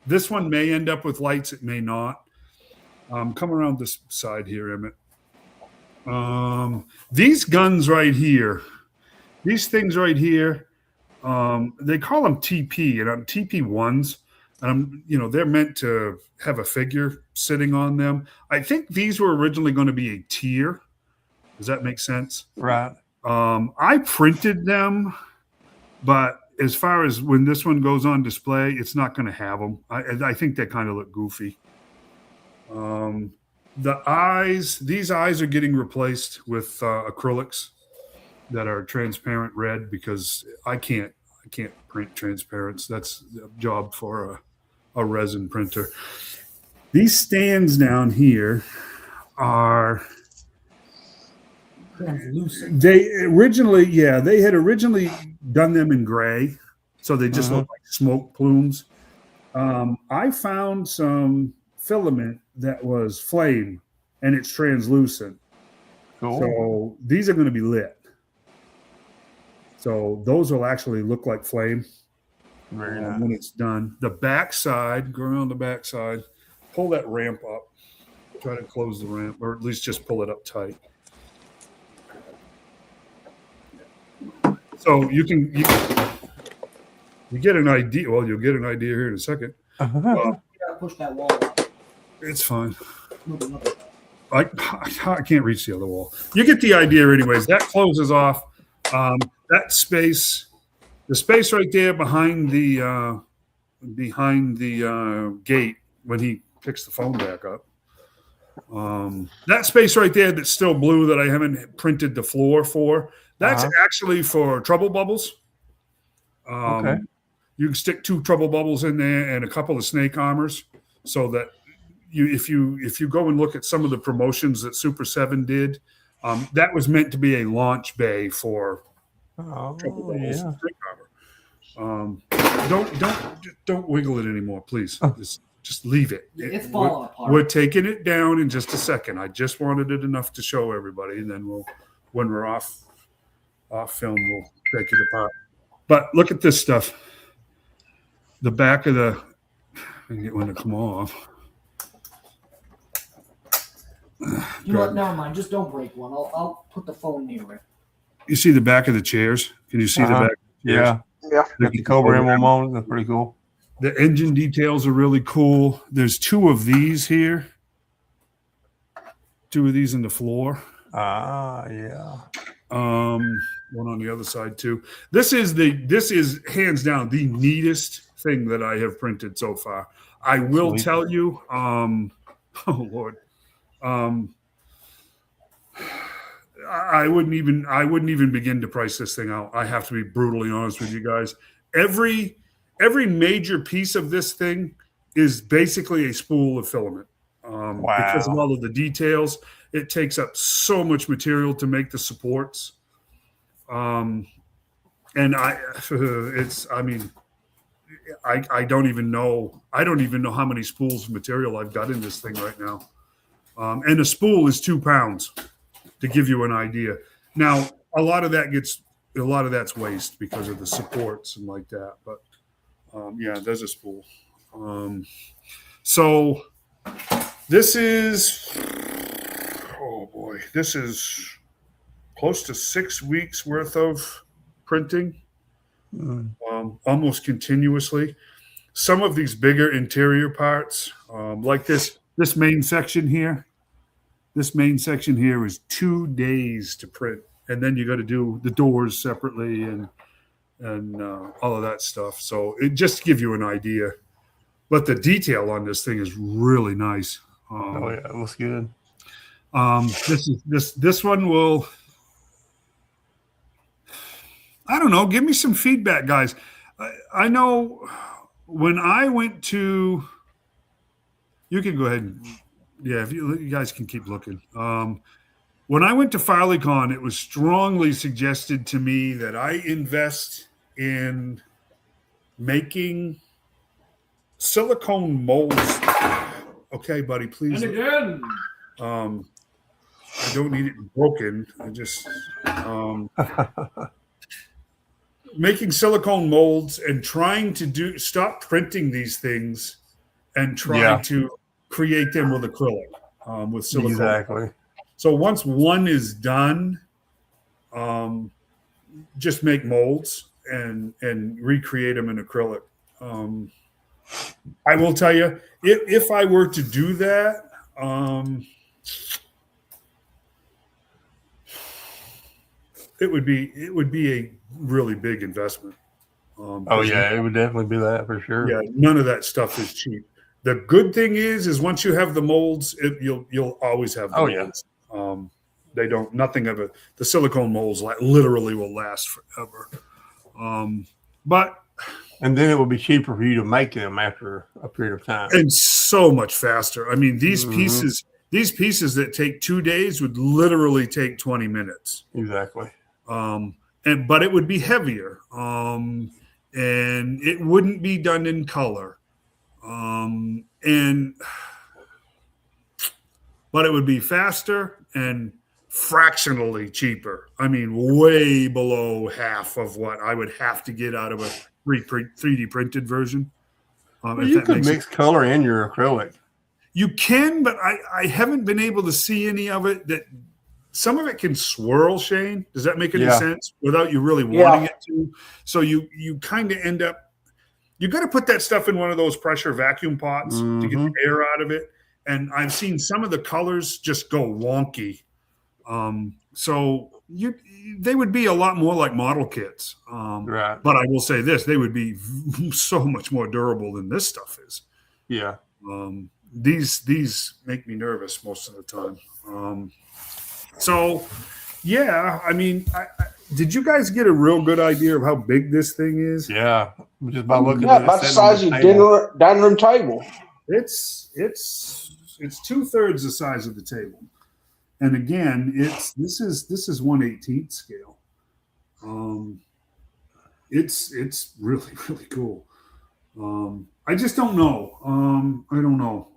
This one may end up with lights. It may not. Come around this side here, Emmett. These guns right here, these things right here, they call them TP, and I'm TP1s. They're meant to have a figure sitting on them. I think these were originally going to be a tier. Does that make sense? Right. I printed them, but as far as when this one goes on display, it's not going to have them. I think they kind of look goofy. These eyes are getting replaced with acrylics that are transparent red, because I can't print transparents. That's a job for a resin printer. These stands down here are translucent. They had originally done them in gray, so they just look like smoke plumes. I found some filament that was flame, and it's translucent. Cool. So these are going to be lit. So those will actually look like flame when it's done. The back side, go around the back side, pull that ramp up. Try to close the ramp, or at least just pull it up tight. So you get an idea. Well, you'll get an idea here in a second. You gotta push that wall up. It's fine. I can't reach the other wall. You get the idea, anyways. That closes off that space. The space right there behind the gate when he picks the phone back up. That space right there that's still blue that I haven't printed the floor for. That's actually for trouble bubbles. Okay. You can stick 2 trouble bubbles in there and a couple of snake armors, so that if you go and look at some of the promotions that Super 7 did, that was meant to be a launch bay for trouble bubbles and snake armor. Don't wiggle it anymore, please. Just leave it. It's falling apart. We're taking it down in just a second. I just wanted it enough to show everybody, and then when we're off film, we'll take it apart. But look at this stuff. The back of I can get one to come off. You know what? Never mind. Just don't break one. I'll put the phone near it. You see the back of the chairs? Can you see the back? Yeah. Yeah. Got the Cobra emblem on. That's pretty cool. The engine details are really cool. There's 2 of these here. 2 of these in the floor. Yeah. One on the other side too. This is hands down the neatest thing that I have printed so far. I will tell you, oh Lord, I wouldn't even begin to price this thing out. I have to be brutally honest with you guys. Every major piece of this thing is basically a spool of filament. Because of all of the details, it takes up so much material to make the supports. And I don't even know how many spools of material I've got in this thing right now. And a spool is 2 pounds, to give you an idea. Now, a lot of that's waste because of the supports and like that. But there's a spool. So this is, oh boy, this is close to 6 weeks worth of printing, almost continuously. some of these bigger interior parts, like this main section here. This main section here is 2 days to print, and then you got to do the doors separately and all of that stuff. So it just to give you an idea. But the detail on this thing is really nice. Oh yeah, it looks good. This one will. I don't know. Give me some feedback, guys. I know when I went to. You can go ahead and. Yeah, if you guys can keep looking. When I went to FarleyCon, it was strongly suggested to me that I invest in making silicone molds. Okay, buddy, please. And again. I don't need it broken. I just making silicone molds and trying to stop printing these things and trying to create them with acrylic, with silicone. Exactly. So once one is done, just make molds and recreate them in acrylic. I will tell you, if I were to do that, it would be a really big investment. Oh yeah, it would definitely be that for sure. Yeah, none of that stuff is cheap. The good thing is once you have the molds, you'll always have the molds. Yeah. They don't. Nothing of it. The silicone molds literally will last forever. And then it will be cheaper for you to make them after a period of time, and so much faster. I mean, these pieces that take 2 days would literally take 20 minutes. Exactly. But it would be heavier, and it wouldn't be done in color. But it would be faster and fractionally cheaper. I mean, way below half of what I would have to get out of a 3D printed version. You could mix color in your acrylic. You can, but I haven't been able to see any of it that some of it can swirl, Shane. Does that make any sense without you really wanting it to? So you kind of end up, you got to put that stuff in one of those pressure vacuum pots to get the air out of it. And I've seen some of the colors just go wonky. So they would be a lot more like model kits. Right. But I will say this, they would be so much more durable than this stuff is. Yeah. These make me nervous most of the time. So, yeah, I mean, did you guys get a real good idea of how big this thing is? Yeah, just by looking at it. About the size of your dining room table. It's 2/3 the size of the table, and again, this is 1/18 scale. It's really really cool. I just don't know. I don't know.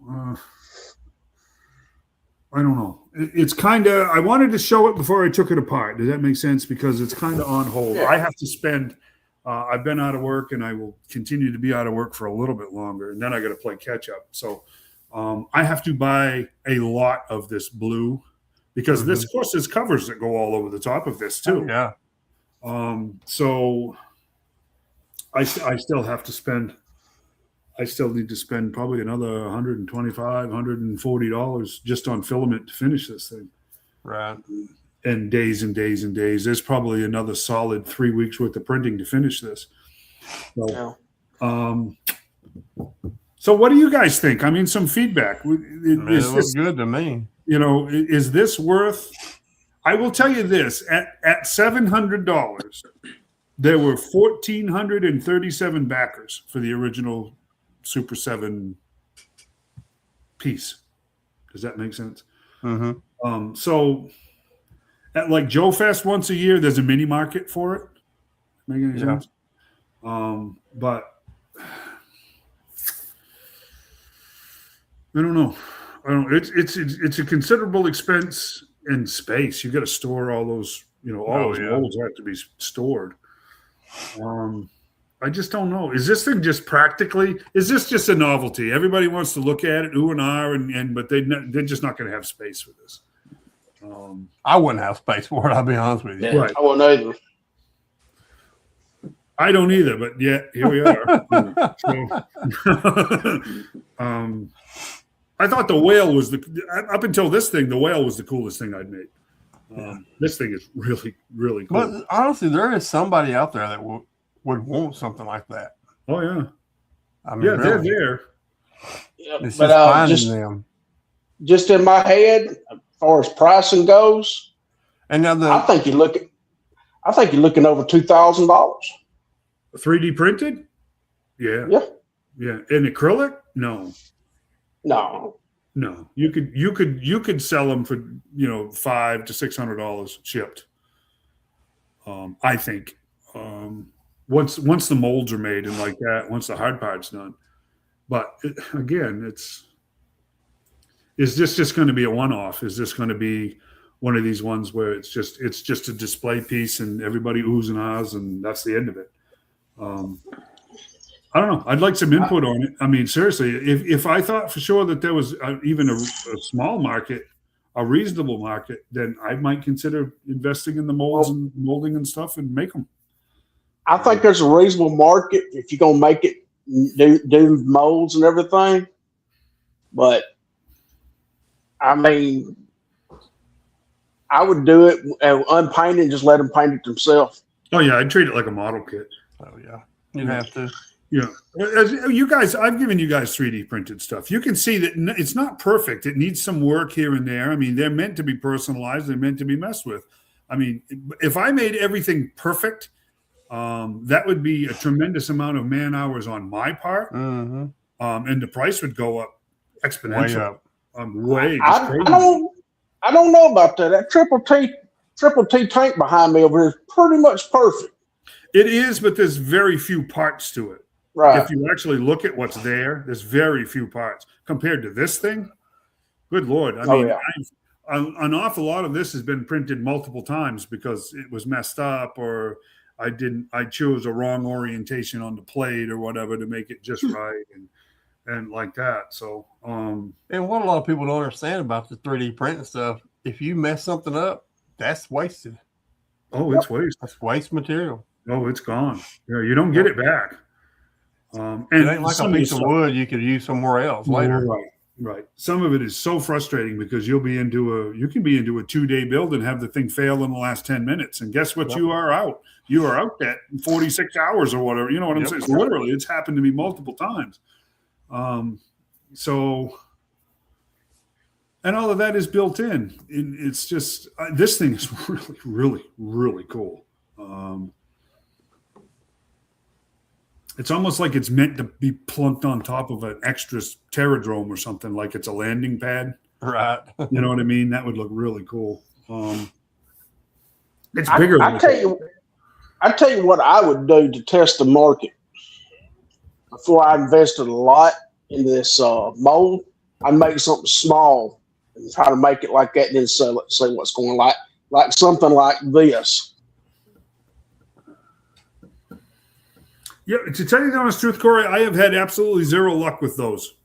I don't know. It's kind of, I wanted to show it before I took it apart. Does that make sense? Because it's kind of on hold. Yeah. I have to spend, I've been out of work and I will continue to be out of work for a little bit longer. And then I got to play catch up. So I have to buy a lot of this blue because this, of course, there's covers that go all over the top of this too. Yeah. So I still have to spend, I still need to spend probably another $125, $140 just on filament to finish this thing. Right. And days and days and days. There's probably another solid 3 weeks worth of printing to finish this. So, so what do you guys think? I mean, some feedback. It looks good to me. You know, is this worth? I will tell you this: at $700, there were 1,437 backers for the original Super 7 piece. Does that make sense? So at like Joe Fest once a year, there's a mini market for it. Make any sense? But I don't know. It's a considerable expense in space. You got to store all those, all those molds have to be stored. I just don't know. Is this thing just is this just a novelty? Everybody wants to look at it, ooh and ah, but they're just not going to have space for this. I wouldn't have space for it, I'll be honest with you. Right. I wouldn't either. I don't either, but yet here we are. I thought the whale was up until this thing, the whale was the coolest thing I'd made. This thing is really, really cool. But honestly, there is somebody out there that would want something like that. Oh yeah, I mean, really. They're there. Yeah, It's but just finding them. Just in my head, as far as pricing goes, And now I think you're looking over $2,000. 3D printed? Yeah. In acrylic? No. You could sell them for $500 to $600 shipped. I think once the molds are made and like that, once the hard part's done. But again, is this just going to be a one-off? Is this going to be one of these ones where it's just a display piece and everybody oohs and ahs and that's the end of it? I don't know. I'd like some input on it. I mean, seriously, if I thought for sure that there was even a small market, a reasonable market, then I might consider investing in the molds and molding and stuff and make them. I think there's a reasonable market if you're gonna make it do molds and everything. But I mean, I would do it unpainted and just let them paint it themselves. Oh yeah, I'd treat it like a model kit. Oh yeah, you'd have to. Yeah, you guys, I've given you guys 3D printed stuff. You can see that it's not perfect. It needs some work here and there. I mean, they're meant to be personalized. They're meant to be messed with. I mean, if I made everything perfect, that would be a tremendous amount of man hours on my part, and the price would go up exponentially. Way up. I don't know about that. That triple T tank behind me over here is pretty much perfect. It is, but there's very few parts to it. Right. If you actually look at what's there's very few parts compared to this thing. Good Lord. I mean, an awful lot of this has been printed multiple times because it was messed up or I chose a wrong orientation on the plate or whatever to make it just right and like that. So, and what a lot of people don't understand about the 3D printing stuff, if you mess something up, that's wasted. Oh, it's waste. That's waste material. Oh, it's gone. Yeah, you don't get it back. And it ain't like a piece of wood you could use somewhere else later. Right. Some of it is so frustrating because you can be into a 2-day build and have the thing fail in the last 10 minutes. And guess what? You are out. You are out that 46 hours or whatever. You know what I'm saying? Literally, it's happened to me multiple times. So, and all of that is built in. It's just, this thing is really, really, really cool. It's almost like it's meant to be plunked on top of an extra Terradrome or something, like it's a landing pad. Right. You know what I mean? That would look really cool. It's bigger. I tell you what I would do to test the market before I invested a lot in this mold. I'd make something small and try to make it like that, and then sell it. See what's going on, like something like this. Yeah, to tell you the honest truth, Corey, I have had absolutely zero luck with those.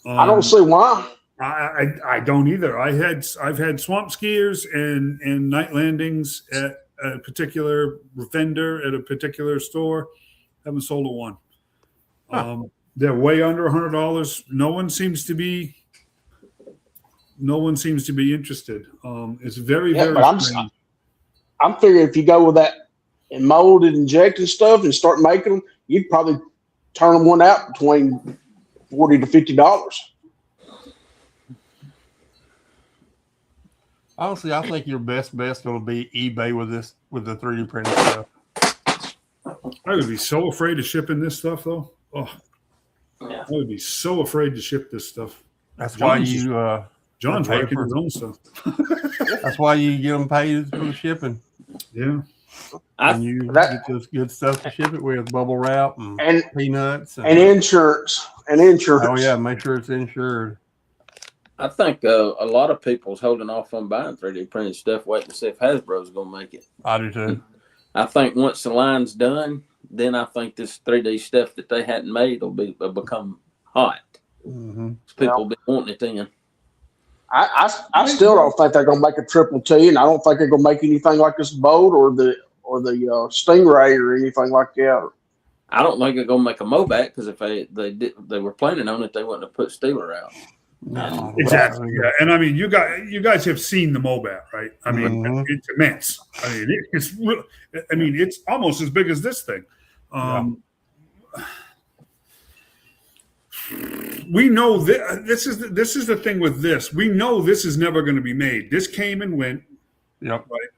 I don't see why. I don't either. I've had swamp skiers and night landings at a particular vendor at a particular store. Haven't sold a one. They're way under $100. No one seems to be interested. It's very very. But I'm figuring if you go with that and molded, injected stuff, and start making them, you'd probably turn one out between $40 to $50. Honestly, I think your best bet's going to be eBay with the 3D printing stuff. I would be so afraid of shipping this stuff, though. Oh, yeah. I would be so afraid to ship this stuff. That's why John's working his own stuff. That's why you get them paid for the shipping. Yeah. And you get this good stuff to ship it with, bubble wrap and peanuts and insurance. Oh yeah, make sure it's insured. I think a lot of people's holding off on buying 3D printed stuff, waiting to see if Hasbro's going to make it. I do too. I think once the line's done, then I think this 3D stuff that they hadn't made will become hot. Mm-hmm. People will be wanting it then. I still don't think they're going to make a triple T, and I don't think they're going to make anything like this boat or or the Stingray or anything like that. I don't think they're gonna make a Mobac because if they were planning on it, they wouldn't have put Steeler out. No, exactly. Yeah, and I mean, you guys have seen the Mobat, right? I mean, it's immense. I mean, it's almost as big as this thing. We know that this is the thing with this. We know this is never going to be made. This came and went. Yep. Right.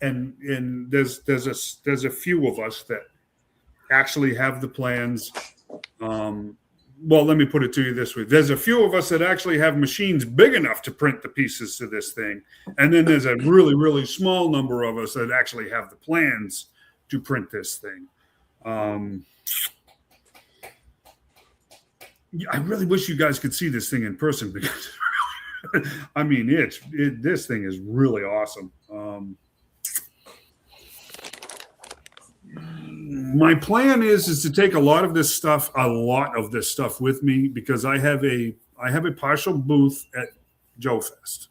And there's a few of us that actually have the plans. Well, let me put it to you this way. There's a few of us that actually have machines big enough to print the pieces to this thing. And then there's a really, really small number of us that actually have the plans to print this thing. I really wish you guys could see this thing in person because, I mean, this thing is really awesome. My plan is to take a lot of this stuff with me because I have a partial booth at Joe Fest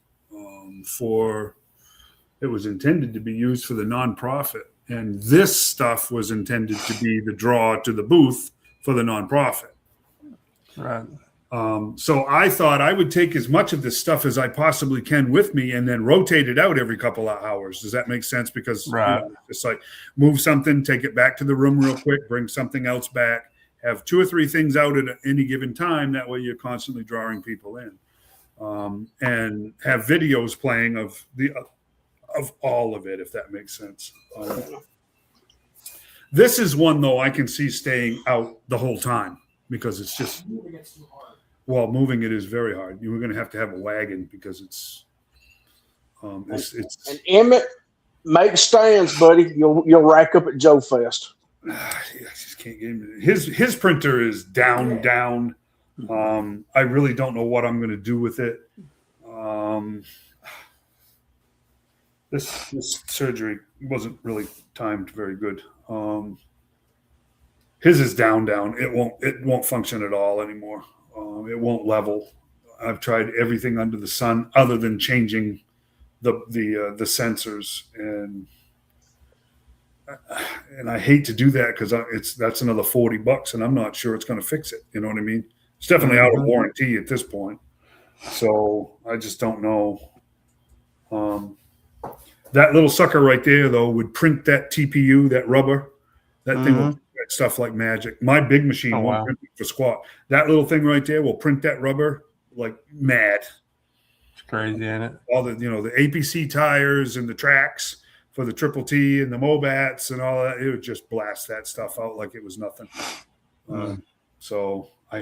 it was intended to be used for the nonprofit, and this stuff was intended to be the draw to the booth for the nonprofit. Right. So I thought I would take as much of this stuff as I possibly can with me and then rotate it out every couple of hours. Does that make sense? Because it's like move something, take it back to the room real quick, bring something else back, have 2 or 3 things out at any given time. That way you're constantly drawing people in, and have videos playing of all of it, if that makes sense. This is one, though, I can see staying out the whole time because it's just – well, moving it is very hard. You were going to have a wagon because it's. And Emmett, make stands, buddy. You'll rack up at Joe Fest. I just can't get him. His printer is down. I really don't know what I'm going to do with it. This surgery wasn't really timed very good. His is down. It won't function at all anymore. It won't level. I've tried everything under the sun other than changing the sensors, and I hate to do that because that's another $40, and I'm not sure it's going to fix it. You know what I mean? It's definitely out of warranty at this point, so I just don't know. That little sucker right there, though, would print that TPU, that rubber, that thing. Will that stuff like magic. My big machine won't print it for squat. That little thing right there will print that rubber like mad. It's crazy, isn't it? All the the APC tires and the tracks for the Triple T and the Mobats and all that, it would just blast that stuff out like it was nothing. So I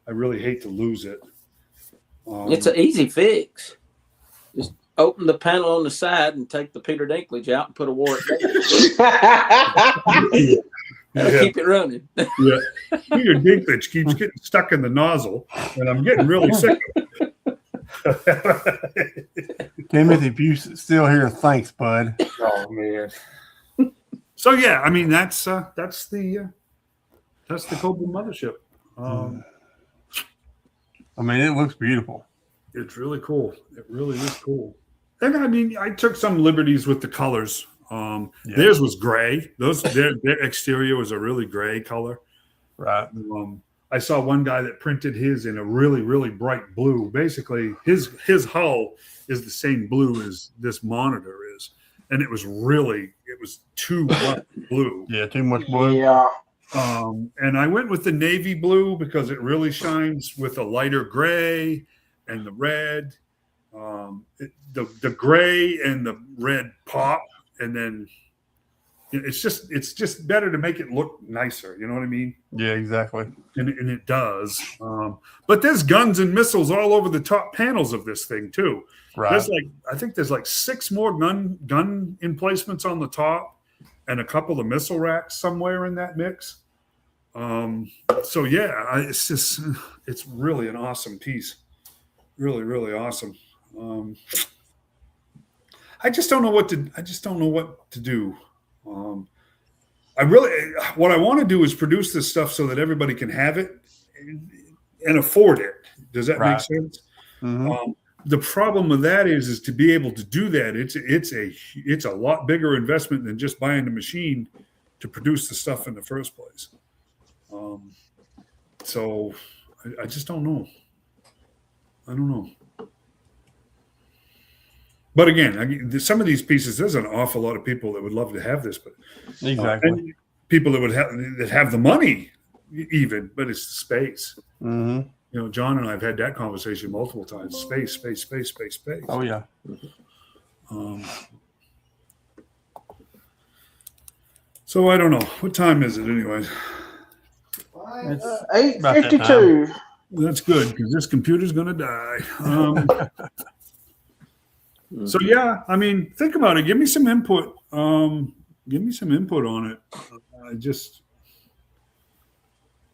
really hate to lose it. It's an easy fix. Just open the panel on the side and take the Peter Dinklage out and put a Warwick. Keep it running. Yeah, Peter Dinklage keeps getting stuck in the nozzle, and I'm getting really sick of it. Timothy, if you still here, thanks, bud. Oh man. So yeah, I mean that's the Cobra mothership. I mean, it looks beautiful. It's really cool. It really is cool. And I mean, I took some liberties with the colors. Theirs was gray. Their exterior was a really gray color. Right. I saw one guy that printed his in a really, really bright blue. Basically, his hull is the same blue as this monitor is, and it was too much blue. Yeah, too much blue. Yeah. And I went with the navy blue because it really shines with a lighter gray and the red. The gray and the red pop, and then it's just better to make it look nicer. You know what I mean? Yeah, exactly. And it does. But there's guns and missiles all over the top panels of this thing too. Right. I think there's like 6 more gun emplacements on the top, and a couple of missile racks somewhere in that mix. So yeah, it's really an awesome piece. Really, really awesome. I just don't know what to do. What I want to do is produce this stuff so that everybody can have it and afford it. Does that make sense? the problem with that is to be able to do that. It's a lot bigger investment than just buying the machine to produce the stuff in the first place. So I just don't know. I don't know. But again, some of these pieces, there's an awful lot of people that would love to have this, but exactly, people that have the money, even, but it's the space. Mm-hmm. You know, John and I have had that conversation multiple times. Space. Oh yeah. So I don't know. What time is it anyway? It's 8:52. That's good because this computer's going to die. So yeah, I mean, think about it. Give me some input. Give me some input on it.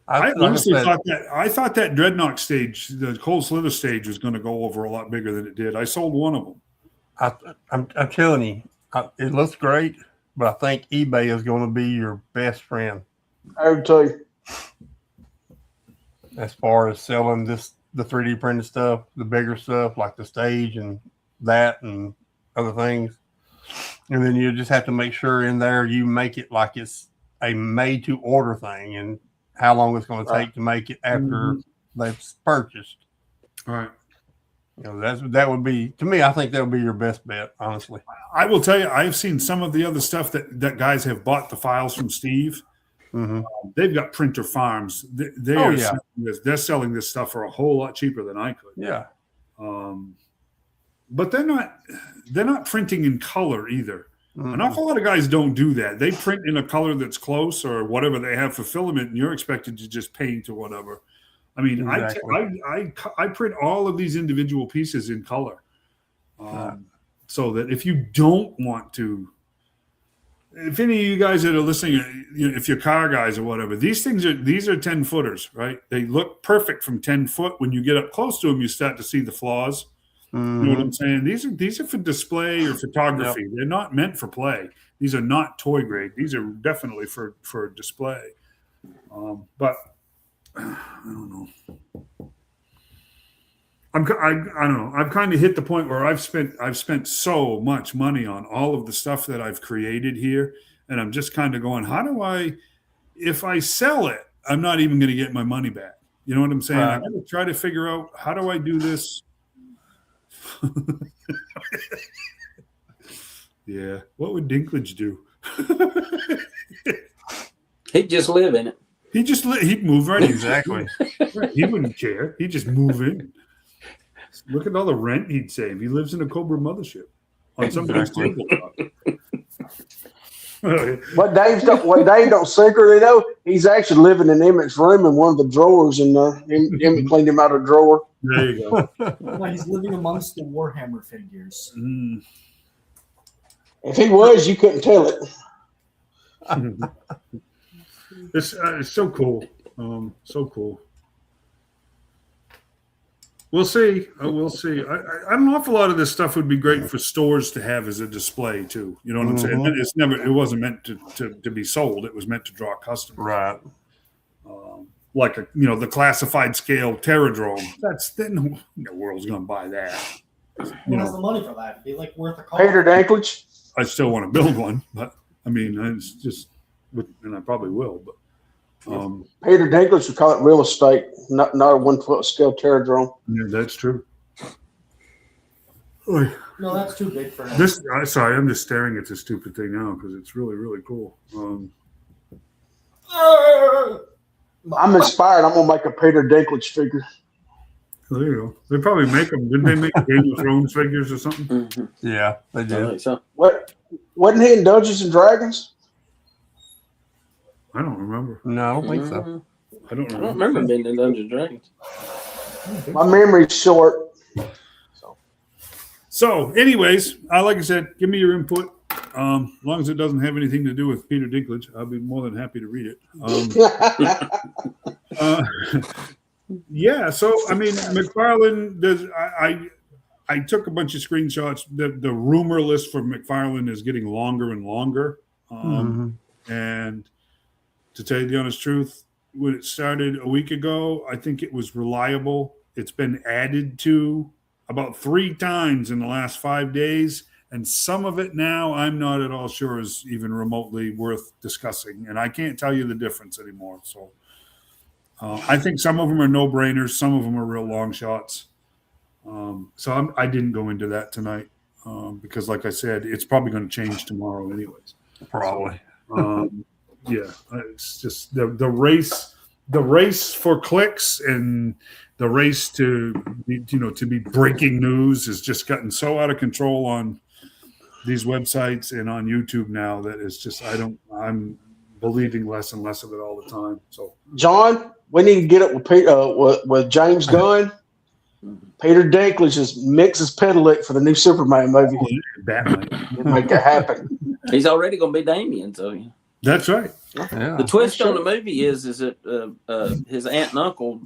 I honestly thought that Dreadnought stage, the Cold Slither stage, was going to go over a lot bigger than it did. I sold one of them. I'm telling you, it looks great, but I think eBay is going to be your best friend. I would tell you. As far as selling the 3D printed stuff, the bigger stuff like the stage and that and other things. And then you just have to make sure in there you make it like it's a made to order thing and how long it's going to take to make it after they've purchased. All right. You know, that would be, to me, I think that would be your best bet, honestly. I will tell you, I've seen some of the other stuff that guys have bought the files from Steve. Mm-hmm. They've got printer farms. They're selling this stuff for a whole lot cheaper than I could. Yeah. But they're not printing in color either. Mm-hmm. An awful lot of guys don't do that. They print in a color that's close or whatever they have for filament, and you're expected to just paint or whatever. I mean, exactly. I print all of these individual pieces in color, so that if you don't want to, if any of you guys that are listening, if you're car guys or whatever, these are 10-footers, right? They look perfect from 10 foot. When you get up close to them, you start to see the flaws. Mm-hmm. You know what I'm saying? These are for display or photography. Yep. They're not meant for play. These are not toy grade. These are definitely for display. But I don't know. I don't know. I've kind of hit the point where I've spent so much money on all of the stuff that I've created here, and I'm just kind of going, how do I? If I sell it, I'm not even going to get my money back. You know what I'm saying? I got to try to figure out how do I do this. Yeah. What would Dinklage do? He'd just live in it. He'd move right in. Exactly. He wouldn't care. He'd just move in. Look at all the rent he'd save. He lives in a Cobra mothership on somebody's tabletop. What Dave don't secretly know, he's actually living in Emmett's room in one of the drawers, and Emmett cleaned him out of a drawer. There you go. Well, he's living amongst the Warhammer figures. Mm. If he was, you couldn't tell it. It's so cool. So cool. We'll see. We'll see. An awful lot of this stuff would be great for stores to have as a display too. You know what I'm saying? It wasn't meant to be sold. It was meant to draw customers. Right. Like the classified scale Terradrome. Then the world's going to buy that. Who has the money for that? It'd be like worth a call. Peter Dinklage. I still want to build one, but I mean, it's just, and I probably will. But Peter Dinklage would call it real estate, not a 1-foot scale Terradrome. Yeah, that's true. No, that's too big for him. Sorry, I'm just staring at this stupid thing now because it's really, really cool. I'm inspired. I'm gonna make a Peter Dinklage figure. There you go. They probably make them. Didn't they make Game of Thrones figures or something? Mm-hmm. Yeah, they did. I think so. What? Wasn't he in Dungeons and Dragons? I don't remember. No, I don't think so. I don't remember being in Dungeons and Dragons. My memory's short. So, anyways, like I said, give me your input. As long as it doesn't have anything to do with Peter Dinklage, I'll be more than happy to read it. Yeah, so I mean, McFarlane does. I took a bunch of screenshots. The rumor list for McFarlane is getting longer and longer. And to tell you the honest truth, when it started a week ago, I think it was reliable. It's been added to about 3 times in the last 5 days. And some of it now I'm not at all sure is even remotely worth discussing. And I can't tell you the difference anymore. So I think some of them are no-brainers. Some of them are real long shots. So I didn't go into that tonight because, like I said, it's probably going to change tomorrow anyways. Probably. Yeah, it's just the race for clicks and the race to be breaking news has just gotten so out of control on these websites and on YouTube now that it's just I'm believing less and less of it all the time. So John, we need to get up with James Gunn. Peter Dinklage just mixes Pedalic for the new Superman movie. Batman. Make it happen. He's already going to be Damien, so that's right. Yeah. The twist on the movie is that his aunt and uncle,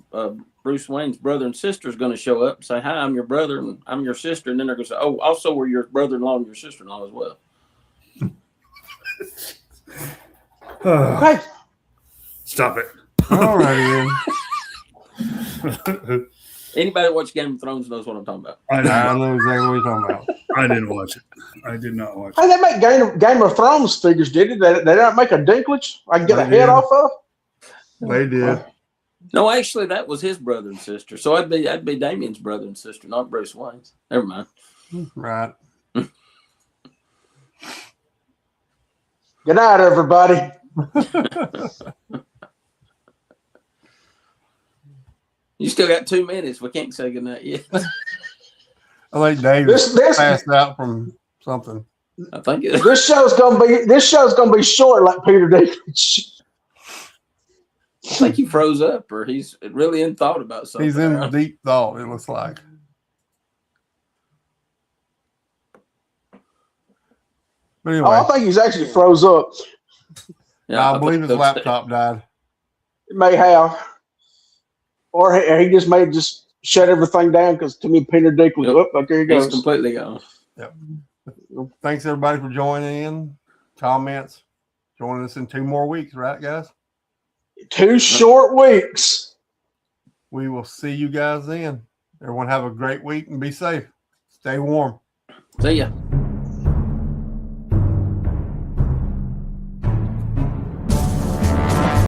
Bruce Wayne's brother and sister, is going to show up and say, "Hi, I'm your brother and I'm your sister," and then they're going to say, "Oh, also we're your brother-in-law and your sister-in-law as well." Okay. Stop it. All right, then. Anybody that watch Game of Thrones knows what I'm talking about. I know exactly what you're talking about. I didn't watch it. I did not watch it. Hey, they make Game of Thrones figures, did they? They don't make a Dinklage I can get They a head did. off of? They did. No, actually, that was his brother and sister. So I'd be Damien's brother and sister, not Bruce Wayne's. Never mind. Right. Good night, everybody. You still got 2 minutes. We can't say goodnight yet. I think Dave This passed out from something. I think it. this show's gonna be short like Peter Dinklage. I think he froze up, or he's really in thought about something. He's in deep thought, it looks like. But anyway, I think he's actually froze up. Yeah, I believe his laptop died. It may have, or he just may just shut everything down because to me Peter Dinklage. Yep. Oh, there he He's goes. completely gone. Yep. Thanks everybody for joining in. Comments. Joining us in 2 more weeks, right, guys? 2 short weeks. We will see you guys then. Everyone have a great week and be safe. Stay warm. See ya.